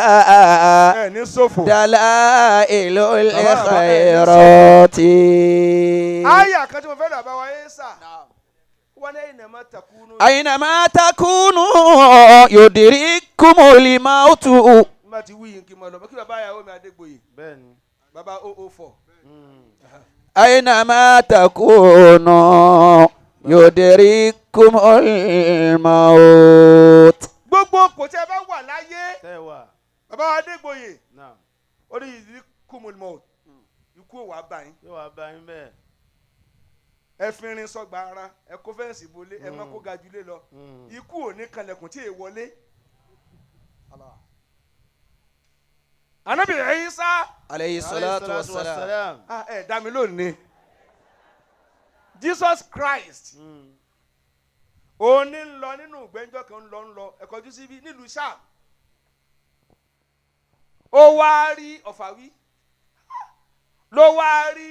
ní sófò. دلائل الخيرات. àyà kan tí mo fẹ́ dàbá wa yé sà. wọ́n ní aynama takunu. أينما تكونوا يدرككم الموت. nígbà tí wíyìn kí n mọ̀ lọ kí bàbá ìyàwó mi Adégbòye. bẹ́ẹ̀ni. bàbá 004. أينما تكونوا يدرككم الموت. gbogbo kò tí ẹ bá wà láyé. tẹ́ ẹ wà. bàbá Adégbòye. náà. ó ní yudrikkumul maut. ikú ò wá bá yín. yóò wá bá yín bẹ́ẹ̀. ẹ fi irin sọgbà ara ẹ kó fẹ́ǹsì bolé ẹ má kó ga jùlé lọ ikú ò ní kanlẹ̀kùn tí èè wọlé. Ànábì Ìsá alayhi salatu wassalam. ẹ dá mi lónìí Jesus Christ òun ní ń lọ nínú ìgbẹ́njọ́ kan ń lọ ẹ̀kọ́jú síbi nílùú Ṣáà ó wá rí ọ̀fàwí ló wá rí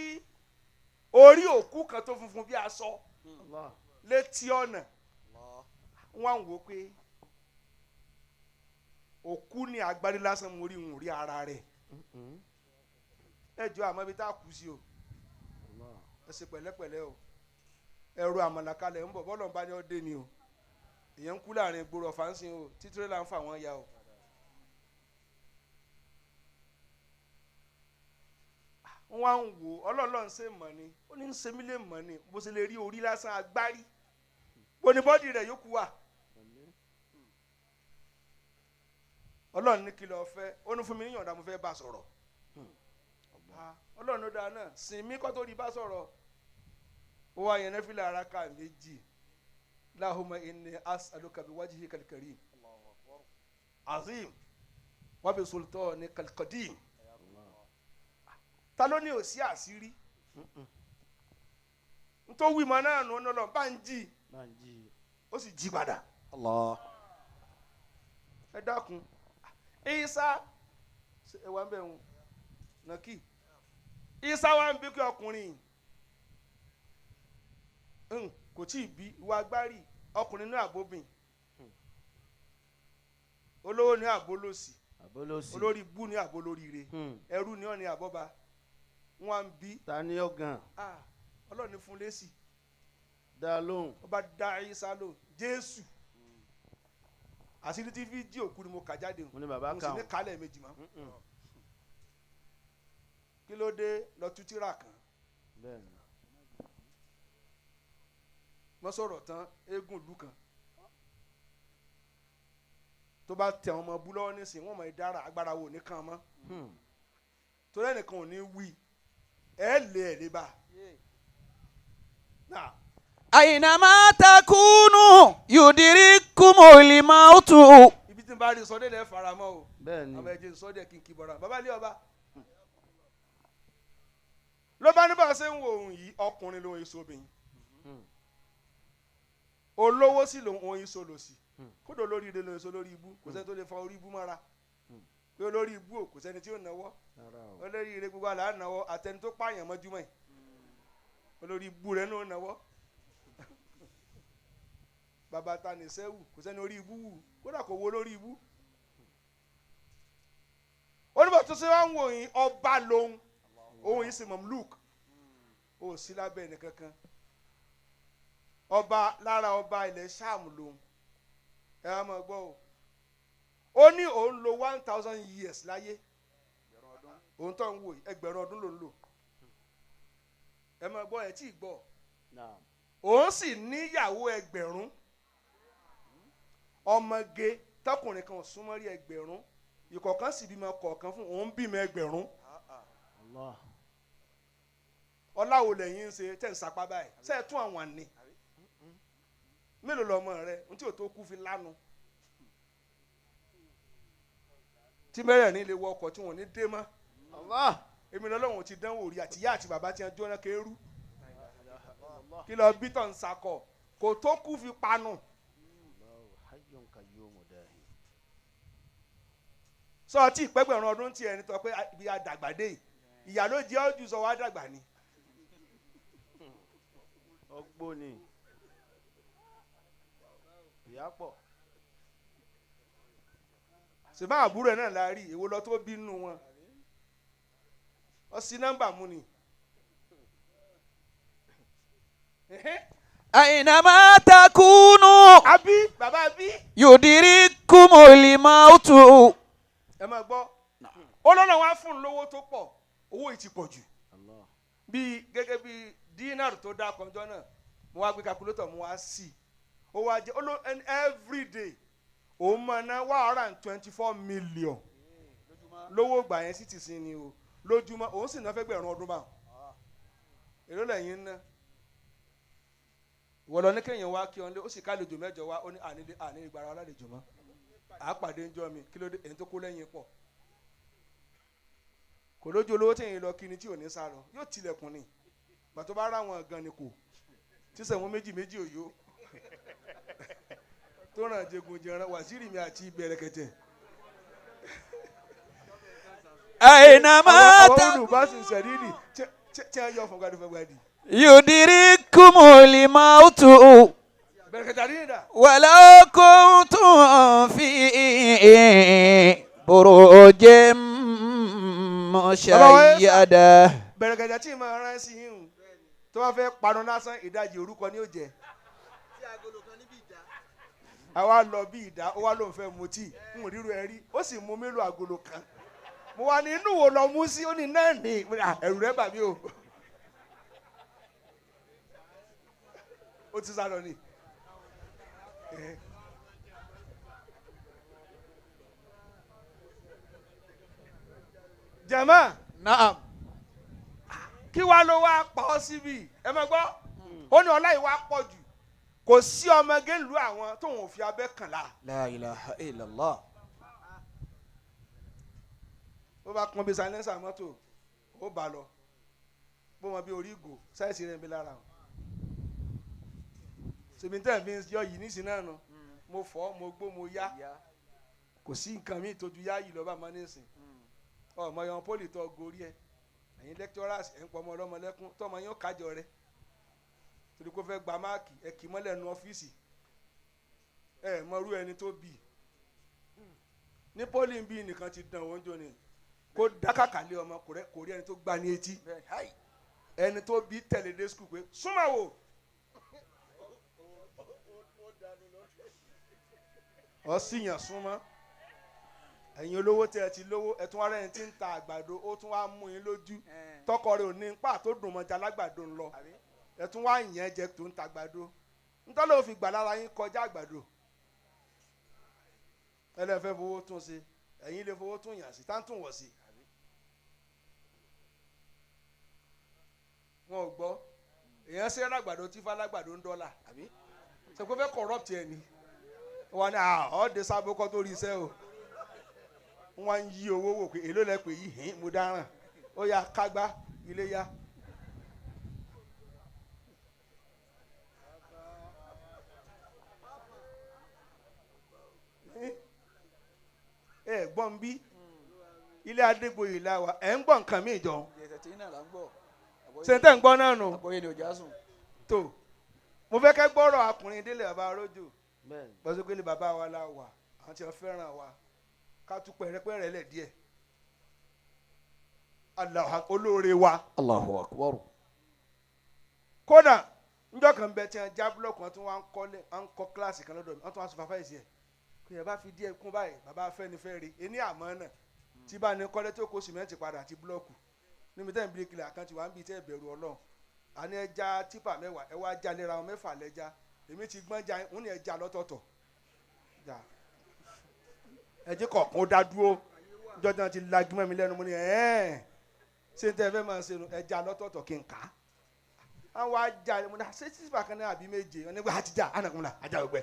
orí òkú kan tó funfun bí aṣọ létí ọ̀nà wọ́n wò pé òkú ni agbárí lásán mo rí ń rí ara rẹ̀ ẹ jọ àmọ́ ibi tá a kù sí o ẹ ṣe pẹ̀lẹ́pẹ̀lẹ́ o ẹrù àmàlàkalẹ̀ ń bọ̀ bọ́lọ̀ ń bá ní ọ́ dé ni o èèyàn ń kú láàrin gbòòrò fàǹsìn o títúrẹ́ là ń fà wọ́n ya o. wọ́n wá ń wò ọlọ́ọ̀lọ́ ń ṣe mọ̀ ni ó ní ń ṣe mí lè mọ̀ ni bó ṣe lè rí orí lásán agbárí bó ni bọ́dì rẹ̀ yókù wà. ọlọ́run ní kí ló fẹ́ ó ní fún mi níyànjú mo fẹ́ bá sọ̀rọ̀ ọlọ́run ló dáa náà sìn mí kó tó rí bá sọ̀rọ̀ ó wá yẹn nẹ́fìlà araka méjì Allahumma inni as'aluka bi wajhikal karim azim wa bi sultanikal qadim ta ló ní òsì àṣírí nítorí wíìmọ̀ náà nù ọ́nà lọ bá ń jí ó sì jí padà ẹ dákun Isa ẹ wà ń bẹ̀ wọn nàkì Isa wà ń bí kí ọkùnrin kò tí ì bí ìwà agbárí ọkùnrin ní àbóbìn olówó ní àbólòsì olórí ibú ní àbólóríire ẹrú ní ọ̀nì àbọ́ba wọn ń bí. ta ni ó gan. ọlọ́run ní fún lẹ́sì. dá lóhùn. ọba dá Ìsá lóhùn Jésù àṣírí tí fi jí òkú ni mo kà jáde mo ní bàbá mo sì ní kálẹ̀ méjì mọ́. kí ló dé lọ tú tírà kan. bẹ́ẹ̀ni. wọ́n sọ̀rọ̀ tán eégún ìlú kan tó bá tẹ àwọn ọmọ bú lọ́wọ́ nísìnyí wọ́n mọ̀ ẹ́ dára agbára wo nìkan mọ́ torí ẹnìkan ò ní wí ẹ lè bá. Aynama takunu yudirikumul mautu. ibi tí n bá rí sọdẹ lẹ fara mọ́ o. bẹ́ẹ̀ni. àwọn ẹjẹ sọdẹ kí n kí bọra bàbá ilé ọba. ló bá ní bá a ṣe ń wo òun yìí ọkùnrin ló ń so obìnrin olówó sì ló ń so lòsì kódò lórí ilé ló ń so lórí ibú kò sẹ́ni tó lè fa orí ibú mọ́ra pé olórí ibú ò kò sẹ́ni tí ó náwó olórí ire gbogbo àlà náwó àtẹni tó pààyàn mọ́júmọ́ yìí olórí ibú rẹ̀ náà náwó bàbá ta ní sẹ́wù kò sẹ́ni orí ibú wù kódà kò wo lórí ibú oníbọ̀ tó ṣe wá ń wò yín ọba lòun òun yìí sì Mamluk ó sí lábẹ́ ẹni kankan ọba lára ọba ilẹ̀ Ṣáàmù lòun ẹ wá máa gbọ́ o ó ní òun lo 1000 years láyé òun tó ń wò ẹgbẹ̀rún ọdún ló ń lò ẹ máa gbọ́ ẹ tí ì gbọ́ òun sì níyàwó ẹgbẹ̀rún ọmọge tọkùnrin kan súnmọ́ rí ẹgbẹ̀rún ìkọ̀ọ̀kan sì bímọ kọ̀ọ̀kan fún òun bímọ ẹgbẹ̀rún ọláwo lẹ́yìn ń ṣe tẹ̀ ń sapá báyìí ṣe é tún àwọn àní mélòó lọmọ rẹ n tí o tó kú fi lánu tí mẹ́rẹ̀ ní ilé wọ ọkọ̀ tí wọ́n ní dé mọ́ èmi lọ́lọ́wọ́n ti dánwò rí àti ìyá àti bàbá tí wọ́n jóná kéérú kí lọ bí tọ̀ ń sakọ̀ kò tó kú fi panu sọ ọtí ìpẹ́gbẹ̀rún ọdún tí ẹni tọ́ pé ibi àdàgbàdé ìyá ló jẹ́ ọ́jú sọ wá dàgbà ni. ọgbóni ìyá pọ̀. ṣèbá àbúrò ẹ̀ náà la rí èwo lọ tó bí nínú wọn ọ sí nọ́mbà mú ni. Aynama takunu àbí bàbá bí. yudirikumul mautu. ẹ máa gbọ́ ọlọ́nà wa fún un lówó tó pọ̀ owó yìí ti pọ̀ jù bíi gẹ́gẹ́ bíi dinar tó dá kọjọ́ náà mo wá gbé calculator mo wá sí ó wá jẹ́ every day òun máa ná 124 million lówó gbà yẹn sì ti sin ni o lójúmọ́ òun sì ná fẹ́ gbẹ̀rún ọdún báwọn èrò lẹ́yìn ná wọ́n lọ ní kéèyàn wá kí ọ́n lé ó sì ká àlejò mẹ́jọ wá ó ní àní ìgbàra alálejò mọ́ àápàdé ń jọ mi kí ló dé èyí tó kó lẹ́yìn pọ̀ kò lójú olówó tí èyí lọ kí ni tí ò ní sá lọ yóò tilẹ̀kùn ni gbàtọ́ bá rà wọn gan ni kò tí sẹ̀wọ̀n méjì òyò tó ràn jẹgun jẹran wàsíìrì mi àti bẹ̀rẹ̀kẹ̀tẹ̀. أينما àwọn olùbásìn sẹ̀ríìrì tí a yọ fọ̀gbàdì. يدرككم الموت bẹ̀rẹ̀kẹ̀tẹ̀ àdínìdà. ولو كنتم في بروج مشيدة. bẹ̀rẹ̀kẹ̀tẹ̀ tí ìmọ̀ rán sí yín tó bá fẹ́ panu lásán ìdajì orúkọ ni ó jẹ. àwa lọ bí ìdá ó wá lóun fẹ́ mu tíì ń ríru ẹ rí ó sì mú mélòó agolo kan mo wà ní inú wo lọ mú sí ó ní náà ní ẹ̀rù rẹ̀ bà mí o ó ti sá lọ ni. jama نعم. kí wàá ló wá pa ọ́ síbi ẹ mọ̀ gbọ́ ó ní ọlá yìí wá pọ̀ jù kò sí ọmọge ìlú àwọn tóun ò fi abẹ́ kàn la. لا إله إلا الله. bó bá pọn bí silencer mọ́tò ó bá lọ bó mọ bí orí ìgò sáìsì rẹ̀ ń bí lára o ṣèbí tẹ̀ fi yọ yìí nísìnyí náà nù mo fọ́ mo gbó mo yá kò sí nǹkan mi ìtọ́jú yá yìí lọ́ba máa ní ìsìn ọmọ yan pólì tó gorí ẹ ẹ̀yin lecturers ẹ̀ ń pọ̀ ọmọ ọlọ́mọ lẹ́kún tọ́mọ yín ó kájọ rẹ torí kó fẹ́ gba máàkì ẹ kì í mọ́lẹ̀ nu ọ́fíìsì ẹ mọ̀rú ẹni tó bì ní pólì ń bí nìkan ti dàn wọ́n jọ ni kó dákàkà lé ọmọ kò rí ẹni tó gbá ní etí ẹni tó bí tẹ̀lé dé skul pé súnmọ́ wò ọ sì yàn súnmọ́ ẹ̀yin olówó tẹ ẹ ti lówó ẹ tún wá rẹ́ni tí ń ta àgbàdo ó tún wá mú yín lójú tọkọ rẹ̀ ò ní pa tó dùn mọ́jà lágbàdo ńlọ ẹ tún wá yẹn jẹ tó ń ta àgbàdo nítorí òfin gbà lára yín kọjá àgbàdo ẹ lè fẹ́ fowó tún ṣe ẹ̀yin lè fowó tún yàn sí tá ń tún wọ̀ sí. wọn ò gbọ́ èèyàn ṣe lágbàdo tí fálágbàdo ń dọ́là ṣe kó fẹ́ corrupt ẹ ni wọn ni ọ̀ọ́dẹ sábókọ́ tó rí iṣẹ́ o wọ́n ń yí owó wò pé èló lẹ pé yìí hìn mo dáràn ó yá kágbá ilé yá. ẹ gbọ́n bí ilé adégbòye la wa ẹ̀ ń gbọ́ nǹkan mi jọ sèǹtẹ̀ ń gbọ́ náà nù tó mo fẹ́ kẹ́ gbọ́rọ̀ akùnrin délé bàbá arójò bọ́sọ̀gbélé bàbá wa la wà àwọn tí wọ́n fẹ́ràn wa ká tún pẹ̀rẹ́pẹ̀rẹ́ lẹ̀ díẹ̀ Allah olóore wa. Allahu akbar. kódà njọ́ kan bẹ tí wọ́n já búlọ́ọ̀kù wọn tún wá ń kọ́ kíláàsì kan lọ́dọ̀ mi wọ́n tún wá sọ fàfà ìsì ẹ̀ kò yẹ bá fi díẹ̀ kún báyìí bàbá Afẹ́nifẹ́re ẹni àmọ́ náà tí bá ní kọ́lé tó kó sìmẹ́ǹtì padà àti búlọ́ọ̀kù níbi tẹ́ ń bí kílẹ̀ àkáǹtì wà ń bí tẹ́ bẹ̀rù Ọlọ́run àní ẹja tipa 10 ẹ wá já lera wọn 6 lẹ́ja èmi ti gbọ́n já ń ní ẹja lọ́tọ̀ọ̀tọ̀ ẹjẹ kọ̀ọ̀kan ó dá dúró jọjọ ti lagimọ mi lẹ́nu mo ní ṣé n tẹ́ fẹ́ máa ṣe ẹja lọ́tọ̀ọ̀tọ̀ kí n kà á àwọn ajá mo ní ṣé sísìpà kan náà àbí méje wọn ní wọ́n ti já ànàkùn la ajá gbẹ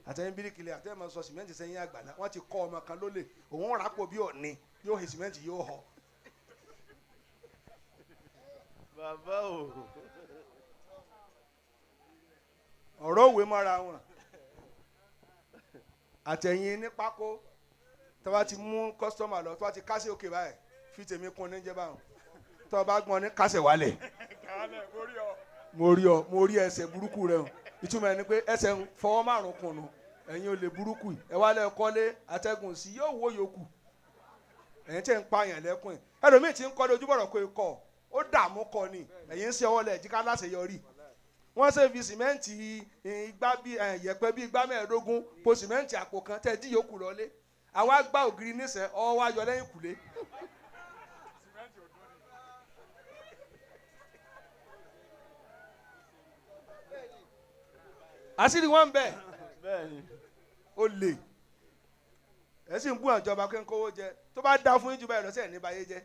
àtẹ̀yìn bíríkìlẹ̀ àtẹ̀yìn máa sọ sìmẹ́ǹtì sẹ́yìn àgbàlá wọ́n ti kọ́ ọmọ kan lólè òun ràpò bí ọ̀ni yóò he sìmẹ́ǹtì yóò họ. bàbá o. ọ̀rọ̀ òwe mọ́ra wọn àtẹ̀yìn ní pákó tó bá ti mú kọ́sítọ́mà lọ tó bá ti kásẹ̀ òkè báyìí fi tèmi kún ní jẹ́ báwọn tó bá gbọ́n ní kásẹ̀ wálẹ̀ mo rí ẹsẹ̀ burúkú rẹ̀ o ìtumọ̀ ẹni pé ẹsẹ̀ ń fọwọ́ márùn kùnú ẹ̀yin ò lè burúkú ẹ wá lẹ́ kọ́lé atẹ́gùn sí yóò wó yòókù ẹ̀yin tẹ́ ń pààyàn lẹ́kùn ẹ̀ ẹlòmíì ti ń kọ́lé ojúbọ̀rọ̀ kó kọ́ ó dààmú kọ́ ni ẹ̀yin ń ṣe ọwọ́ lẹ̀ jíká láṣeyọrí wọ́n ṣe fi sìmẹ́ǹtì igbá bí yẹ̀pẹ̀ bí igbá 15 po sìmẹ́ǹtì àpò kan tẹ̀ dí yòókù lọ́lé àwa gbá ògiri níṣẹ́ ọwọ́ wa yọ lẹ́yìn kùlé. àṣírí wọn bẹ ó lè ẹ sì ń bú àjọba pé ń kówó jẹ tó bá dá fún yín jù báyìí lọ́sẹ̀ ní báyé jẹ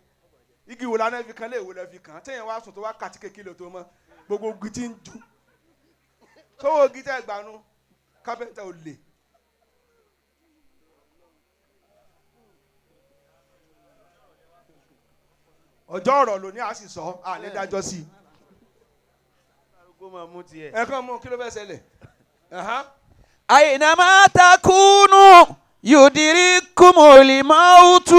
igi wo lánàá fi kan lé ìwé lọ fi kàn téèyàn wá sùn tó wá kàtí kékeré tó mọ gbogbo igi tí ń ju sówó igi tẹ́ gbanú kápẹ́ńtà ò lè. ọjọ́ ọ̀rọ̀ ló ní a sì sọ àní dájọ́ sí i. kó máa mú tiẹ̀. ẹ kàn mú kí ló fẹ́ ṣẹlẹ̀. أينما تكونوا يدرككم الموت.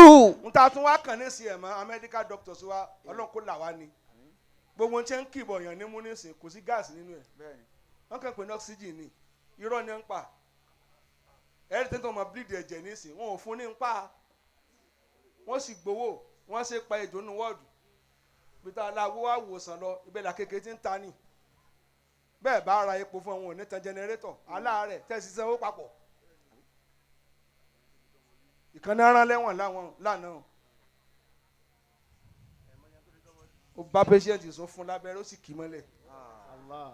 n ta tún wá kàn ní sí ẹ̀ mọ́ medical doctors wa ọlọ́run kó là wá ni gbogbo ń ṣe ń kìbọ̀ yàn ní mú nísìn kò sí gáàsì nínú ẹ̀ wọ́n kàn pé ní oxygen ni irọ́ ni ń pa ẹ̀rí tẹ́tọ́ ọmọ bleed ẹ̀jẹ̀ nísìn wọn ò fún ní ń pa wọ́n sì gbowó wọ́n ṣe pa èjò nínú wọ́ọ̀dù pété aláwo wá wòsàn lọ ibẹ̀ là kékeré ti ń ta ni bẹ́ẹ̀ bá ra epo fún wọn ò ní tan jẹnẹrétọ̀ aláàárẹ̀ tẹ̀sí sanwó papọ̀ ìkànnì aràn lẹ́wọ̀n lánàá ó bá patient sún fún lábẹ́rẹ́ ó sì kì í mọ́lẹ̀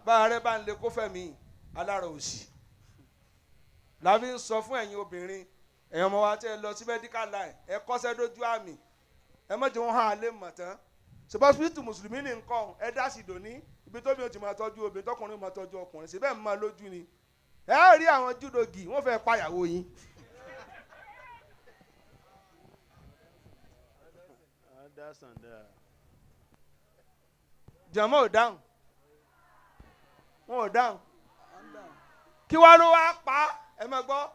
bá ààrẹ bá ń lè kó fẹ̀mí alára òsì làbí ń sọ fún ẹ̀yin obìnrin ẹ̀yin ọmọ wa tẹ́ ẹ lọ sí medical line ẹ kọ́ṣẹ́ dójú àmì ẹ má jẹ́ wọ́n hàn án lé mọ̀ tán ṣùgbọ́n spiritu mùsùlùmí ní nǹkan ẹ dá sí dòní ibi tóbi ó ti máa tọ́jú obìnrin tọkùnrin máa tọ́jú ọkùnrin síbẹ̀ ń máa lójú ni ẹ rí àwọn júdògì wọ́n fẹ́ pàyàwó yín. jàmọ́ ò dáhùn wọn ò dáhùn kí wàá ló wá pa ẹ máa gbọ́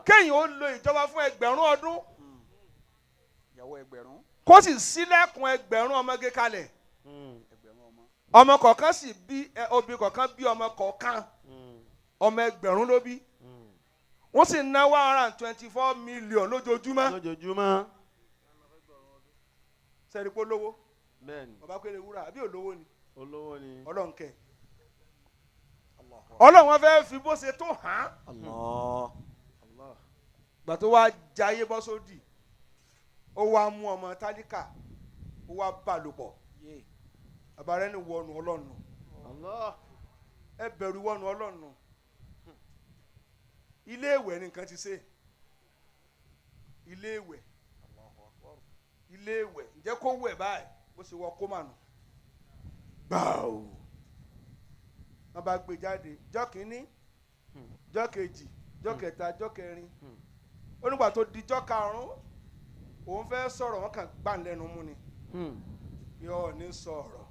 kéèyàn ó lo ìjọba fún ẹgbẹ̀rún ọdún kó sì ṣílẹ̀kùn ẹgbẹ̀rún ọmọge kalẹ̀ ọmọ kọ̀ọ̀kan sì bí obì kọ̀ọ̀kan bí ọmọ kọ̀ọ̀kan ọmọ ẹgbẹ̀rún ló bí wọ́n sì ná 124 million lójoojúmọ́ sẹ́ni pé olówó bàbá péré wúrà àbí olówó ni ọlọ́run kẹ́ ọlọ́run wọn fẹ́ fi bó ṣe tó hàn gbà tó wá jayé bọ́ sódì ó wá mú ọmọ tálíkà ó wá bá lò pọ̀ àbárẹ́ ni wọnú ọlọ́run ẹ bẹ̀rù wọnú ọlọ́run ilé ìwẹ̀ nìkan ti ṣe ilé ìwẹ̀ ǹjẹ́ kó wẹ̀ báyìí bó ṣe wọ kó mà nù gbàù wọ́n bá gbé jáde jọ́ kínní jọ́ kejì jọ́ kẹta jọ́ kẹrin onígbà tó di jọ́ karùn-ún òun fẹ́ sọ̀rọ̀ wọn kàn gbà ń lẹ́nu mú ni yóò ní sọ̀rọ̀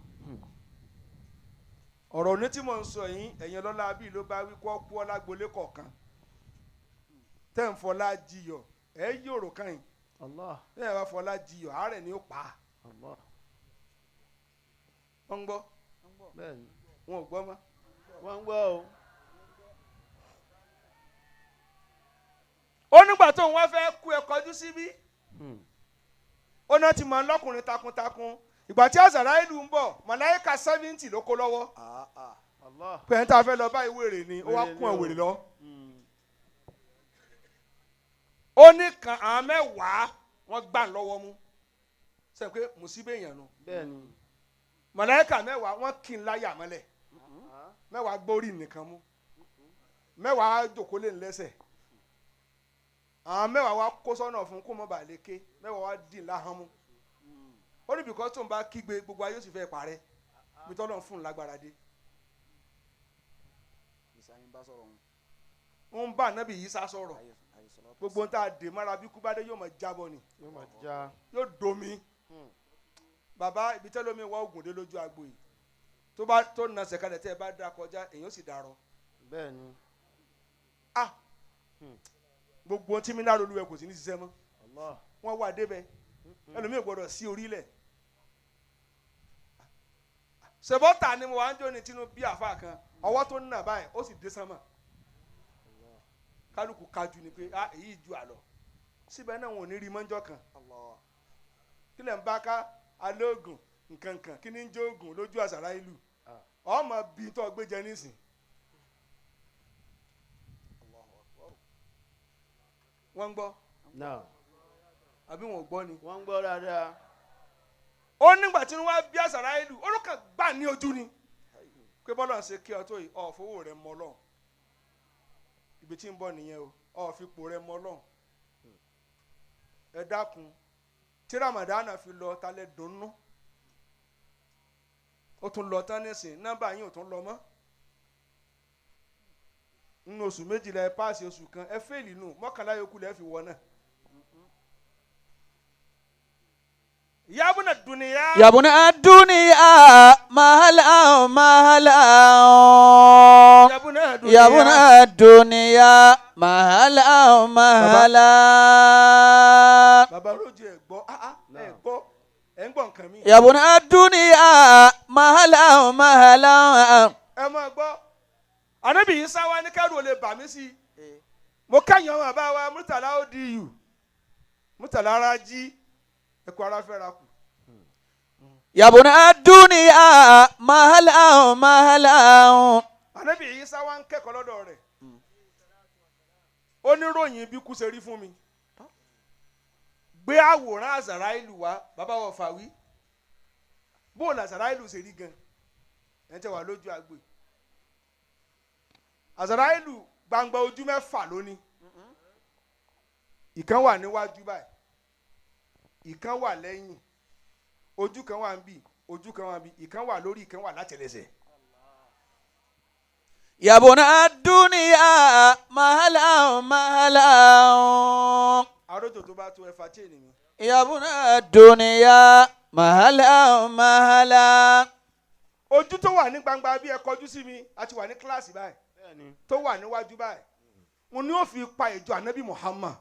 ọ̀rọ̀ ní tí mò ń sọ yín ẹ̀yin lọ́la bíi ló bá wí kó kú ọlá gbolé kọ̀ọ̀kan tẹ́ ń fọlá jiyọ̀ ẹ̀ yòrò kan yìí tẹ́ ẹ̀ bá fọlá jiyọ̀ àárẹ̀ ni ó pa á wọ́n ń gbọ́ wọn ò gbọ́ mọ́ wọ́n ń gbọ́ o. ó nígbà tó ń wá fẹ́ kú ẹ kọjú síbí ó náà ti mọ lọ́kùnrin takuntakun ìgbà tí àzàrà ìlú ń bọ̀ màláíkà 70 ló kó lọ́wọ́ pẹ̀lú tá a fẹ́ lọ bá ìwèrè ni ó wá kún ìwèrè lọ. ó ní kan àwọn mẹ́wàá wọ́n gbà lọ́wọ́ mú sẹ́yìn pé mùsíbẹ̀ èèyàn nu màláíkà mẹ́wàá wọ́n kì í láyà mọ́lẹ̀ mẹ́wàá gbórí nìkan mú mẹ́wàá jòkó lé lẹ́sẹ̀ àwọn mẹ́wàá wá kó sọ́nà fún kó mọ́ bàa lè ké mẹ́wàá wá dì láhàn mú ó ní bìkọ́ tó ń bá kígbe gbogbo ayé ó sì fẹ́ parẹ́ bí tọ́lọ́ fún un lágbára dé. ń bá ànábì yìí sá sọ̀rọ̀ gbogbo ń tà dé mára bí kú bá dé yóò máa jábọ̀ ni yóò domi bàbá ibi tẹ́lẹ̀ omi wá ògùn dé lójú agbo yìí tó nà sẹ̀kalẹ̀ tẹ́ ẹ bá dá kọjá èyàn sì dàrọ. bẹ́ẹ̀ni. gbogbo tí mi náà lólu ẹ kò sí ní ṣiṣẹ́ mọ́ wọ́n wà débẹ̀ ẹlòmíì gbọ́dọ̀ sí orílẹ̀. sèbọ́tà ni mo wá ń jó ní tinú bí àfa kan ọwọ́ tó ń nà báyìí ó sì dé sánmà kálukú kájú ni pé èyí ju àlọ́ síbẹ̀ náà wọn ò ní rí mọ́jọ́ kan kí lẹ̀ ń bá ká alóògùn nkankan kí ni ń jó oògùn lójú àṣàrà ìlú ọmọ bí tó gbé jẹ nísìn. wọ́n ń gbọ́ àbí wọn ò gbọ́ ni. wọ́n ń gbọ́ dáadáa. ó nígbà tí wọ́n bí àṣàrà ìlú olùkọ́ gbà ní ojú ni pé bọ́lá ń ṣe kí ọ tó yìí ọ̀ fowó rẹ̀ mọ́ lọ́hùn ibi tí ń bọ̀ nìyẹn o ọ̀ fipò rẹ̀ mọ́ lọ́hùn ẹ dákun tí ramadana fi lọ talẹ̀ dùnnú ó tún lọ tán nísìn nọ́mbà yín ò tún lọ mọ́ nínú oṣù méjìlá ẹ páàsì oṣù kan ẹ fẹ́ẹ̀lì nù mọ́kànlá yòókù lẹ́ẹ̀ fi wọ náà. yabuna الدنيا يا ابن الدنيا مهلا مهلا يا ابن يا ابن الدنيا الدنيا مهلا مهلا bàbá rojú ẹ gbọ́ ẹ gbọ́ ẹ ń gbọ́ nǹkan mi. يا ابن الدنيا مهلا مهلا ẹ máa gbọ́ Ànábì yìí sáwá ní kẹ́rù ò lè bà mí sí i mo kẹ́yìn ọmọ bàbá wa Murtala ODU Murtala Raji ẹ̀kọ́ ara fẹ́ra kù. يا ابن الدنيا مهلا مهلا Ànábì yìí sáwá ń kẹ́kọ̀ọ́ lọ́dọ̀ rẹ̀ ó ní ròyìn bí kú ṣe rí fún mi gbé àwòrán Azarailu wá bàbá wa Offa wí bóòlù Azarailu ṣe rí gan ẹ̀ ń tẹ́ wà lójú àgbè Azarailu gbangba ojú mẹ́fà lónìí ìkan wà níwájú báyìí ìkan wà lẹ́yìn ojú kan wà níbí ojú kan wà níbí ìkan wà lórí ìkan wà látẹlẹsẹ̀. يا ابن الدنيا مهلا مهلا arójò tó bá tó ẹ̀fà chain mi. يا ابن الدنيا مهلا مهلا ojú tó wà ní gbangba bí ẹ kọjú sí mi a ti wà ní kíláàsì báyìí tó wà níwájú báyìí mo ní ó fi pa ìjọ Ànábì Muhammad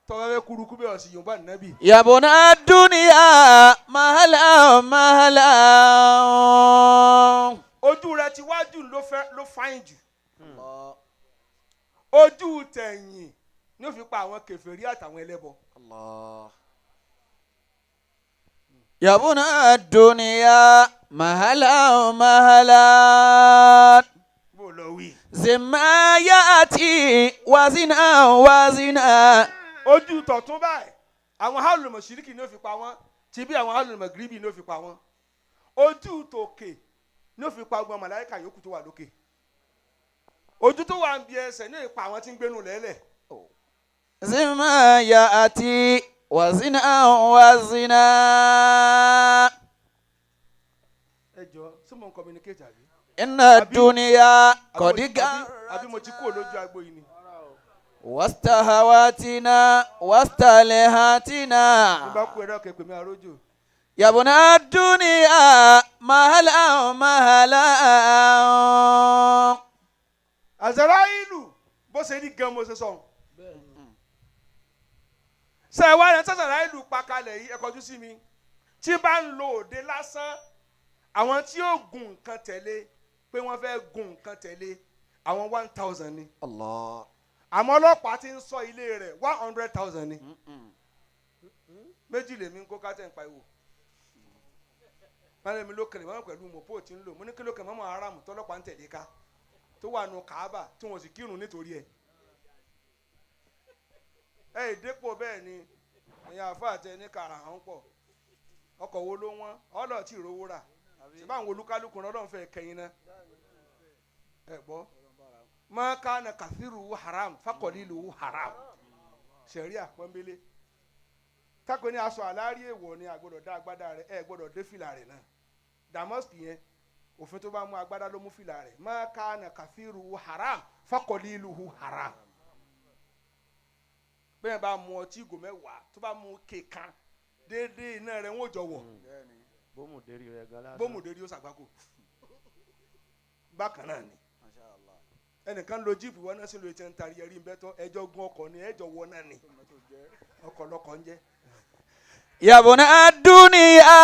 tọ́wọ́ bẹ kúrukú bẹ́ẹ̀ ọ̀sìn yorùbá Ànábì. يا ابن الدنيا مهلا مهلا ojú rẹ ti wájú ló fáyìn jù ojú tẹ̀yìn ni ó fi pa àwọn kèfèrí àtàwọn ẹlẹ́bọ. يا ابن الدنيا مهلا مهلا bó lọ wí. زما يأتي وزنا وزنا ojú tọ̀tún báyìí àwọn hálùlù mọ̀ṣíríkì ni ó fi pa wọ́n tí bí àwọn hálùlù mọ̀gíríbì ni ó fi pa wọ́n ojú tòkè ni ó fi pa gbọ́n màláíkà yòókù tó wà lókè ojú tó wà ń bí ẹsẹ̀ ní ìpa àwọn tí ń gbénu lẹ́lẹ̀. زما يأتي وزنا وزنا. ẹ jọ sí mo ń communicate àbí. إن الدنيا قد àbí mo ti kú olójú agbo yìí ni. واستهواتنا واستلهاتنا. nígbà kú ẹ̀rọ kẹ̀kẹ́ mi àrójò. يا ابن الدنيا مهلا مهلا. Azarailu bó ṣe rí gan mo ṣe sọ. ṣe ẹ wá rẹ Azarailu pa kalẹ̀ yìí ẹ kọjú sí mi tí bá ń lo òde lásán àwọn tí yóò gun nǹkan tẹ̀lé pé wọ́n fẹ́ gun nǹkan tẹ̀lé àwọn 1,000 ni. Allah. àmọ́ ọlọ́pàá ti ń sọ ilé rẹ̀ 100,000 ni. méjì lèmi ń kó kátẹ́ ń pa ìwò. báyìí mi ló kẹlẹ̀ mọ́ pẹ̀lú mọ̀pó tí ń lò mo ní kí ló kẹlẹ̀ mọ́ aráàmù tọ́lọ́pàá ń tẹ̀lé ká tó wà nù Káàbà tí wọ́n sì kírun nítorí ẹ̀. ìdépò bẹ́ẹ̀ ni ẹ̀yin àfa àtẹ ní kàrà hàn pọ̀ ọkọ̀ wo ló wọ́n ọ̀dọ̀ tí ìrówó rà ṣé báwọn olúkálùkù ọlọ́run fẹ́ kẹyìn náà ẹ gbọ́ ma kana kathiru haram fakọlilu haram sẹ̀rí àpọ́nbélé kákò ní aṣọ àlárí èèwọ̀ ni àgbọ̀dọ̀ dá agbádá rẹ̀ ẹ gbọ́dọ̀ dé fìlà rẹ̀ náà damask yẹn òfin tó bá mú agbádá ló mú fìlà rẹ̀ ma kana kathiru haram fakọlilu haram bẹ́ẹ̀ bá mu ọtí ìgò mẹ́wàá tó bá mu kékan déédéé iná rẹ̀ wọ́n jọ wọ̀ bómùdérí rẹ̀ gan lásán bómùdérí ó ṣàgbákò bákan náà ni ẹnìkan lo jíìpù wọn náà sì lo etí ń tari ẹrí bẹ́tọ̀ ẹjọ́ gun ọkọ̀ ni ẹjọ́ wọ náà ni ọkọ̀ lọkọ̀ ń jẹ́. يا ابن الدنيا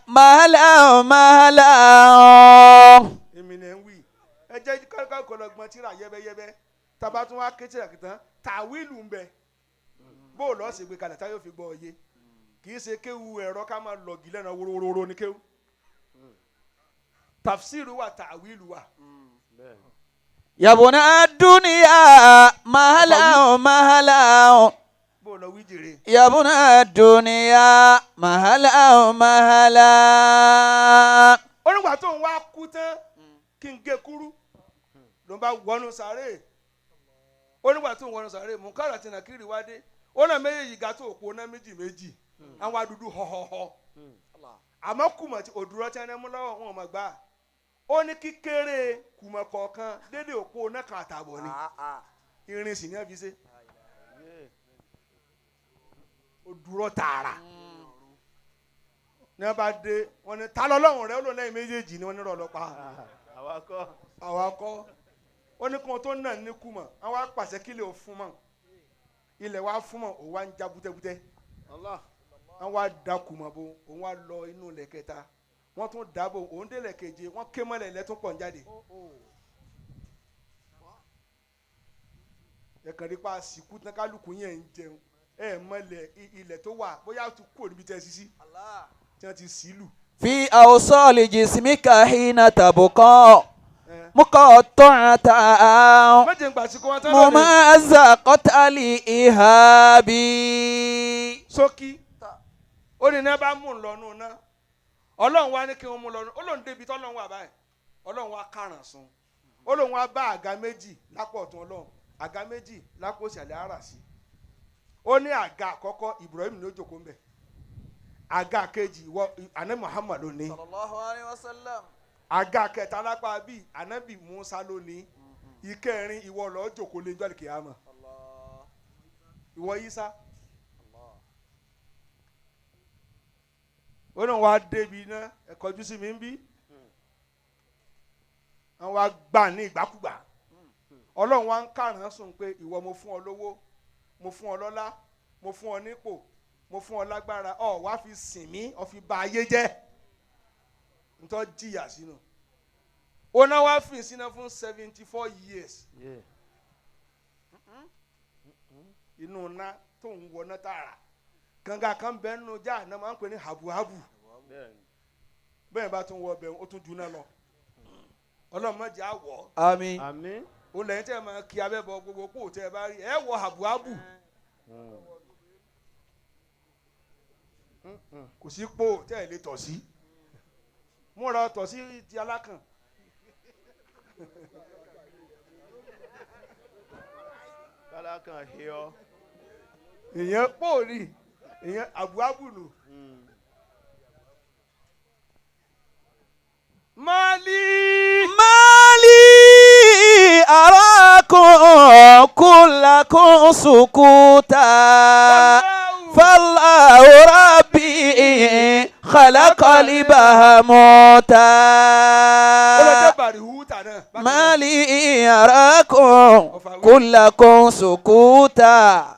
مهلا مهلا. èmi ni ẹ ń wí ẹ jẹ́ kọ́kọ́ lọ́gbọ́n tíra yẹ́bẹ́yẹ́bẹ́ tábà tún wá ké tíra kìtàn tàwílù ń bẹ bó lọ́ọ́ sì gbé kalẹ̀ tá yóò fi gbọ́ ọ yé kì í ṣe kéwu ẹ̀rọ ká máa lọ̀gì lẹ́nu wórówóró ní kéwu tafsiru wà tàwílù wà. يا ابن الدنيا مهلا مهلا. bó lọ wí jèrè. يا ابن الدنيا مهلا مهلا. onígbà tó ń wá kú tán kí n gé kúrú ló ń bá wọnú sàárè onígbà tó ń wọnú sàárè mùkárà tí nàkírì wá dé ó náà méjèèjì ga tó òpó náà méjì àwọn adúdú họhọhọ àmọ́ kùmọ̀ tí òdúrọ̀ tí ẹni mú lọ́wọ́ wọn mọ̀ gbà ó ní kíkéré kùmọ̀ kọ̀ọ̀kan dédé òpó náà kan àtàbọ̀ ni irin sì ní ẹbí ṣe òdúrọ̀ tààrà ní wọ́n bá dé wọ́n ní ta lọ́lọ́run rẹ̀ ó lò lẹ́yìn méjèèjì ni wọ́n ní rọ̀ lọ́pàá àwa kọ́. àwa kọ́ ó ní kí wọ́n tó nà ní kú mọ̀ àwọn apàṣẹ kílẹ̀ ò fún mọ̀ ilẹ̀ wa fún mọ̀ òun wa ń já bútẹ́bútẹ́ wọ́n wá da kù mọ̀ bó òun wá lọ inú ilẹ̀ kẹta wọ́n tún dáàbò òun délẹ̀ keje wọ́n ké mọ́lẹ̀ ilẹ̀ tún pọ̀ ń jáde ẹ̀kan nípa àsìkú tán kálukú yẹn ń jẹun mọ́lẹ̀ ilẹ̀ tó wà bóyá tún kúrò níbi tẹ́ sisi tí wọ́n ti sílù. في أوصال جسمك حين تبقى مقطعة méje ń gbà sí kó wọ́n tán lónìí. ممزقة الإهاب. sókí ó ní náà bá mú un lọ́nu náà ọlọ́run wá ní kí wọ́n mú un lọ́nu ó lóun débi tọ́lọ́run wà báyìí ọlọ́run wá káràn sun ó lóun wá bá àga méjì lápò ọ̀tún ọlọ́run àga méjì lápò ìsàlẹ̀ ara sí ó ní àga àkọ́kọ́ Ibrahim ní ó jókòó ńbẹ̀ àga kejì ìwọ àná Muhammad ló ní sallallahu alayhi wa sallam. àga kẹta lápá bíi ànábì Musa ló ní ìkẹrin ìwọ lọ́ọ́ jókòó lé jọ́lì kìámà ìwọ Isa ó náà wá débi iná ẹ̀kọ́jú sí mi ń bí wọ́n wá gbà ní ìgbàkúgbà ọlọ́run wá ń kàrán sùn pé ìwọ mo fún ọ lówó mo fún ọ lọ́lá mo fún ọ nípò mo fún ọ lágbára ọ wá fi sìn mí ọ fi bà ayé jẹ́ ntọ́ jìyà sínú ó náà wá fi sínú fún 74 years inú ná tó ń wọná tààrà gàngà kan bẹ́ẹ̀ nínú já náà máa ń pè ní habuhabu bẹ́ẹ̀ bá tún wọ bẹ́ẹ̀ ó tún juná lọ ọlọ́run má jẹ́ àwọ̀ àmín. àmín. ó lẹ́yìn tẹ́ ẹ máa kí abẹ́bọ gbogbo kó tẹ́ ẹ bá rí ẹ wọ habuhabu kò sí pò tẹ́ ẹ lè tọ̀ sí múra tọ̀ sí ti alákàn kálákàn he ọ. ìyẹn pò rí ìyẹn habuhabu nù. مالي أراكم كلكم سكوتا فالله ربي خلق البهموتا مالي أراكم كلكم سكوتا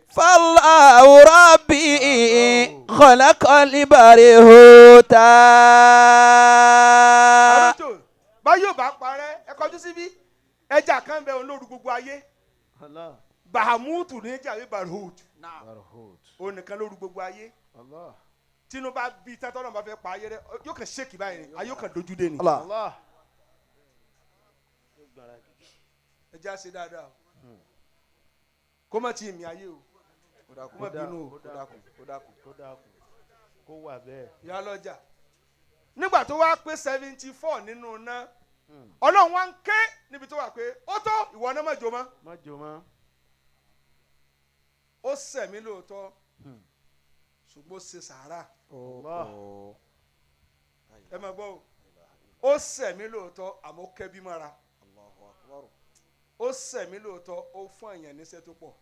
فالله ربي خلق البرهوتا. báyọ̀ bá parẹ́ ẹ kọjú síbí ẹja kan bẹ olórí gbogbo ayé bahamutu ní ẹja yìí barhut ó nìkan lórí gbogbo ayé tínú bá bí tẹ́tọ́ náà bá fẹ́ pa ayé rẹ yóò kàn ṣèkì báyìí ni ayé yóò kàn dojú dé ni ẹja ṣe dáadáa kó má ti mi ayé o kó má bínú o kó wà bẹ́ẹ̀. ìyá lọ́jà nígbà tó wá pé 74 nínú ná ọlọ́run wá ń ké níbi tó wà pé ó tó ìwọ náà má jó mọ́. má jó mọ́. ó sẹ̀mí lóòótọ́ ṣùgbọ́n ó ṣe sàárà. ẹ máa gbọ́ o ó sẹ̀mí lóòótọ́ àmọ́ ó kẹ́bí mọ́ra ó sẹ̀mí lóòótọ́ ó fún èèyàn níṣẹ́ tó pọ̀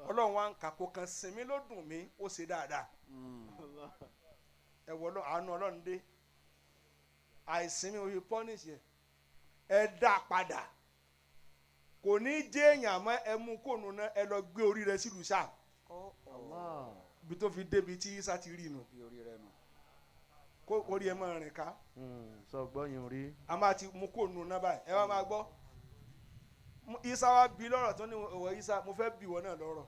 ọlọ́run wá ń kà kó kan sinmi ló dùn mí ó ṣe dáadáa ẹ wọ àánú ọlọ́run dé àìsinmi òye pọ́nìṣì ẹ dá padà kò ní jẹ́ èèyàn àmọ́ ẹ mú kóònù náà ẹ lọ gbé orí rẹ sílùú sáà ibi tó fi débi tí Isa ti rí inú kó orí ẹ máa rìn ká sọ gbọ́yìn rí a máa ti mú kóònù náà báyìí ẹ wá máa gbọ́ Isa wa bi lọ́rọ̀ tó ní ìwọ Isa mo fẹ́ bi ìwọ náà lọ́rọ̀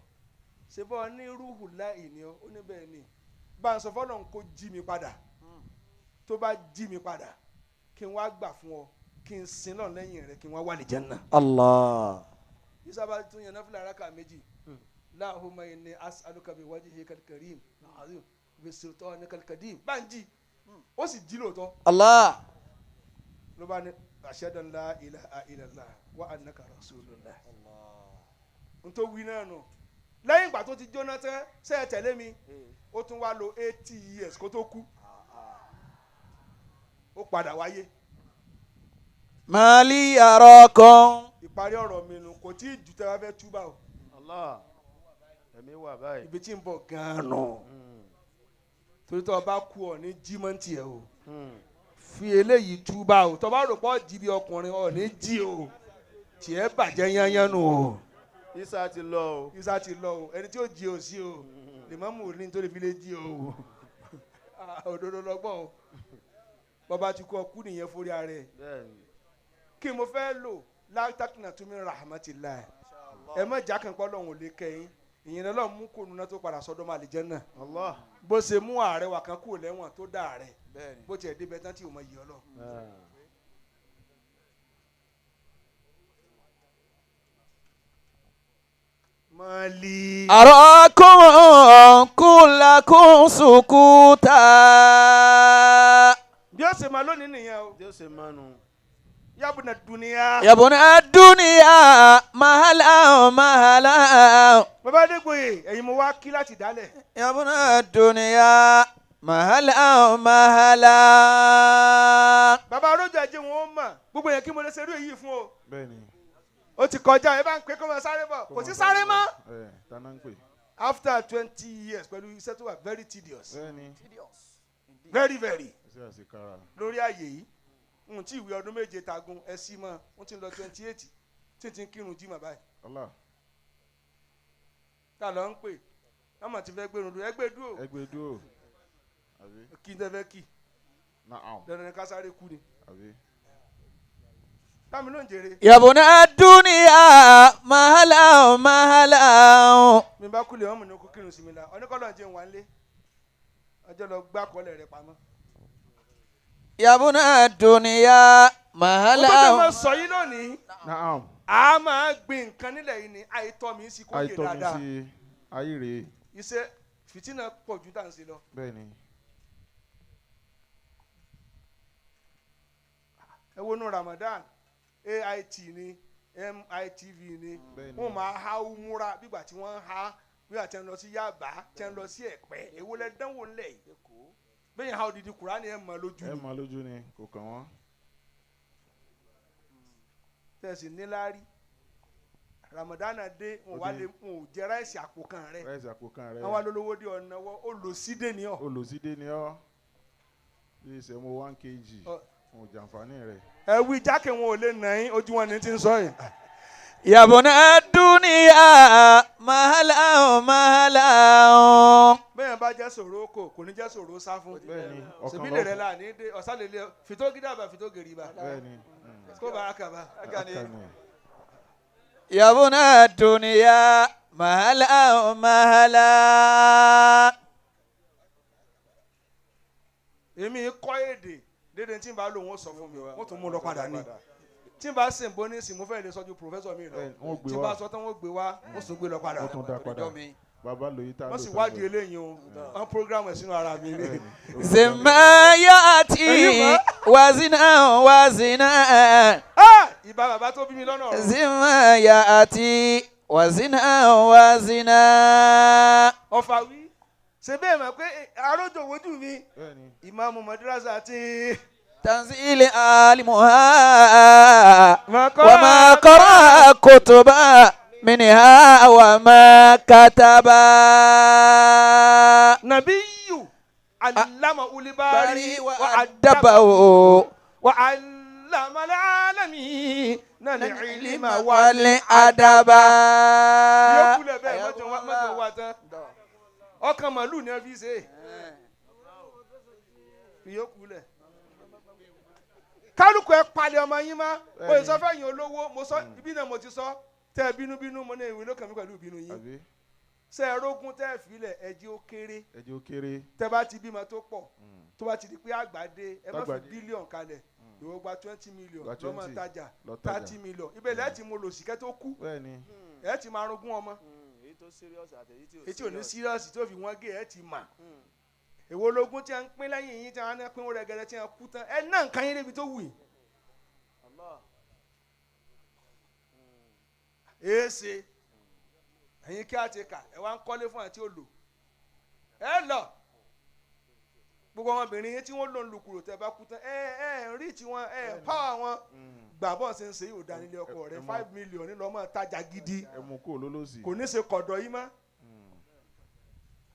ṣe bọ́ ní rúhù láì ní ọ ó ní bẹ́ẹ̀ ni bá ń sọ fọ́nà kó jí mi padà tó bá jí mi padà kí n wá gbà fún ọ kí n sin lọ lẹ́yìn rẹ kí n wá wà ní Jánnà. Allah. Isa bá tún yẹn náfìlà rákà méjì Allahumma inni as'aluka bi wajhikal karim azim bi sultanikal qadim bá ń jí ó sì jí lóòótọ́. Allah. ló bá ní ashhadu an la ilaha illallah wa annaka rasulullah. n tó wí náà nù lẹ́yìn ìgbà tó ti jóná tán ṣe é tẹ̀lé mi ó tún wá lò 80 years kó tó kú ó padà wáyé. Mali arakum. ìparí ọ̀rọ̀ mi nù kò tí ì jù tẹ́ wá fẹ́ túbà o. Allah ẹ̀mí wà báyìí. ibi tí ń bọ̀ gan-an nù torí tó bá kú ọ ní jímọ̀ntì ẹ̀ o fi eléyìí túbà o tó bá rò pọ̀ jí bí ọkùnrin ọ ní jí o tiẹ̀ bàjẹ́ yányán nù o. Isa ti lọ o. Isa ti lọ o ẹni tí ó jí o sí o lè má mú ní nítorí fi lè jí o òdodo lọ́gbọ́n o bàbá ti kú ọkú nìyẹn forí ara ẹ̀ kí mo fẹ́ lò látàkùnà tó mi rahmatillah ẹ má jà kàn pọ́ lọ́hùn ò lè kẹ́yìn ìyẹn lọ́ọ́ mú kó nuná tó padà sọ́dọ̀ máa lè jẹ́ náà bó ṣe mú ààrẹ wà kan kúrò lẹ́wọ̀n tó dá ààrẹ bó tiẹ̀ débẹ̀ tán tí ò mọ iyì ọlọ́. mali. أراكم كلكم سكوتا. bí ó ṣe máa lónìí nìyẹn o. bí ó ṣe máa nù. yabuna dunuya. يبنى الدنيا مهلا مهلا. bàbá Adégbòye ẹ̀yin mo wá kí láti dálẹ̀. يبنى الدنيا مهلا مهلا. bàbá arójú ajé wọn ó mà gbogbo yẹn kí mo lè ṣerú èyí fún o. bẹ́ẹ̀ni. ó ti kọjá ẹ bá ń pè kó máa sáré bọ̀ kò sí sáré mọ́. tana ń pè. after 20 years pẹ̀lú iṣẹ́ tó wà very tedious. bẹ́ẹ̀ni. very very. iṣẹ́ àṣekára. lórí ààyè yìí n tí ìwé ọdún méje tagun ẹ sí mọ́ n ti lọ 28 tí n ti ń kírun jí mà báyìí. Allah. ta ló ń pè ọmọ tí fẹ́ gbẹrun dúró ẹgbẹ́ dúró. ẹgbẹ́ dúró. kí n tẹ́ fẹ́ kí. Naam. dandan ni ká sáré kú ni. táàmì ló ń jèrè. يبنى الدنيا مهلا مهلا. mi bá kú lè wọ́n mú ní kó kírun sí mi la oníkọ́lọ́ jẹun wà ń lé ọjọ́ lọ gbá kọ́lẹ̀ rẹ pamọ́. يبنى الدنيا مهلا. ó tó máa sọ yín lónìí. Naam. a máa gbin nǹkan nílẹ̀ yìí ni àìtọ́ mi sí kó yé dáadáa. àìtọ́ mi sí ayé rèé. iṣẹ́ fìtínà pọ̀ ju dáǹsì lọ. bẹ́ẹ̀ni. ẹ wo nu Ramadan AIT ni MITV ni wọ́n máa ha umura bígbà tí wọ́n ha bígbà tí wọ́n lọ sí Yaba tí wọ́n lọ sí Ẹ̀pẹ́ èwo lẹ dánwò ńlẹ̀ yìí bẹ́ẹ̀ ha odidi Kùránì ẹ̀ mọ̀ lójú ni. ẹ̀ mọ̀ lójú ni kò kàn wọ́n. tẹ̀sí níláárí Ramadan dé wọn wá lè wọn ò jẹ ráìsì àpò kan rẹ ráìsì àpò kan rẹ wọn wá lólówó dé ọ̀nà wọ olùsídé ni ọ. olùsídé ni ọ bí ìṣẹ̀mú 1 kg fún ìjànfààní rẹ. ẹ wí jákè wọn ò lè nà yín ojú wọn ni ti ń sọ yìí. يبنى الدنيا مهلا مهلا. bẹ́ẹ̀ bá jẹ́ sòro kò ní jẹ́ sòro sá fún. bẹ́ẹ̀ni ṣèbí lè rẹ̀ là ní dé ọ̀sálẹ̀lẹ̀ fìtó gídàbà fìtó gèrìbà. bẹ́ẹ̀ni. kó bá a kàbá. يبنى الدنيا مهلا مهلا. èmi kọ́ èdè dédé tí n bá lò wọ́n sọ fún mi wọ́n tún mú lọ padà ní tí n bá sìn bó ní sìn mo fẹ́ lè sọ́jú pòfẹ́sọ̀ mi lọ tí n bá sọ tán wọ́n gbé wá wọ́n sún gbé lọ padà wọ́n tún dá padà bàbá lóyún tá a lò wọ́n sì wádìí eléyìí o wọ́n programu ẹ̀ sínú ara mi lé. زما يأتي وزنا وزنا. ìbá bàbá tó bí mi lọ́nà ọ̀run. زما يأتي وزنا وزنا. ọ̀fà wí ṣe bẹ́ẹ̀ mọ̀ pé arójò wojú mi ìmáàmù madrasa ti. تنزيل عالمها وما قرأ كتبا منها وما كتبا. نبي علم الباري وأدبه وعلم العالمين العلم والأدب. yókùlẹ̀ bẹ́ẹ̀ mọ́jọ wá tán ọkàn màlúù ni ẹ fi ṣe yókùlẹ̀ kálukú ẹ palẹ̀ ọmọ yín má o sọ fẹ́ yín olówó mo sọ ibi náà mo ti sọ tẹ bínúbínú mo ní ìwé lókàn mi pẹ̀lú ìbínú yín ṣe ẹ rógún tẹ filẹ̀ ẹjẹ́ ó kéré tẹ bá ti bímọ tó pọ̀ tó bá ti di pé àgbàdé ẹ má fi bílíọ̀n kalẹ̀ ìwọ gba 20 million lọ́mọ tajà 30 million ibẹ̀ lẹ́ẹ̀ tí mo lò síkẹ́ tó kú ẹ̀ ti máa rogún ọmọ èyí tí ò ní serious tí ó fi wọ́n gé ẹ̀ ti mà èwo lógún tí a ń pín lẹ́yìn yín tí a ń pín rẹ̀ gẹ́gẹ́ tí a kú tán ẹ̀ náà nǹkan yín débi tó wù yín. èsè ẹ̀yin kí á ti kà ẹ̀ wá ń kọ́lé fún àti òlò ẹ̀ lọ gbogbo ọmọbìnrin yẹn tí wọ́n lò ń lu kúrò tẹ́ bá kú tán rí tiwọn pàwọ́ wọn gbàbọ̀ ṣe ń ṣe yóò dá nílé ọkọ rẹ̀ 5 million nílò ọmọ tajà gidi kò ní ṣe kọ̀dọ̀ yìí mọ́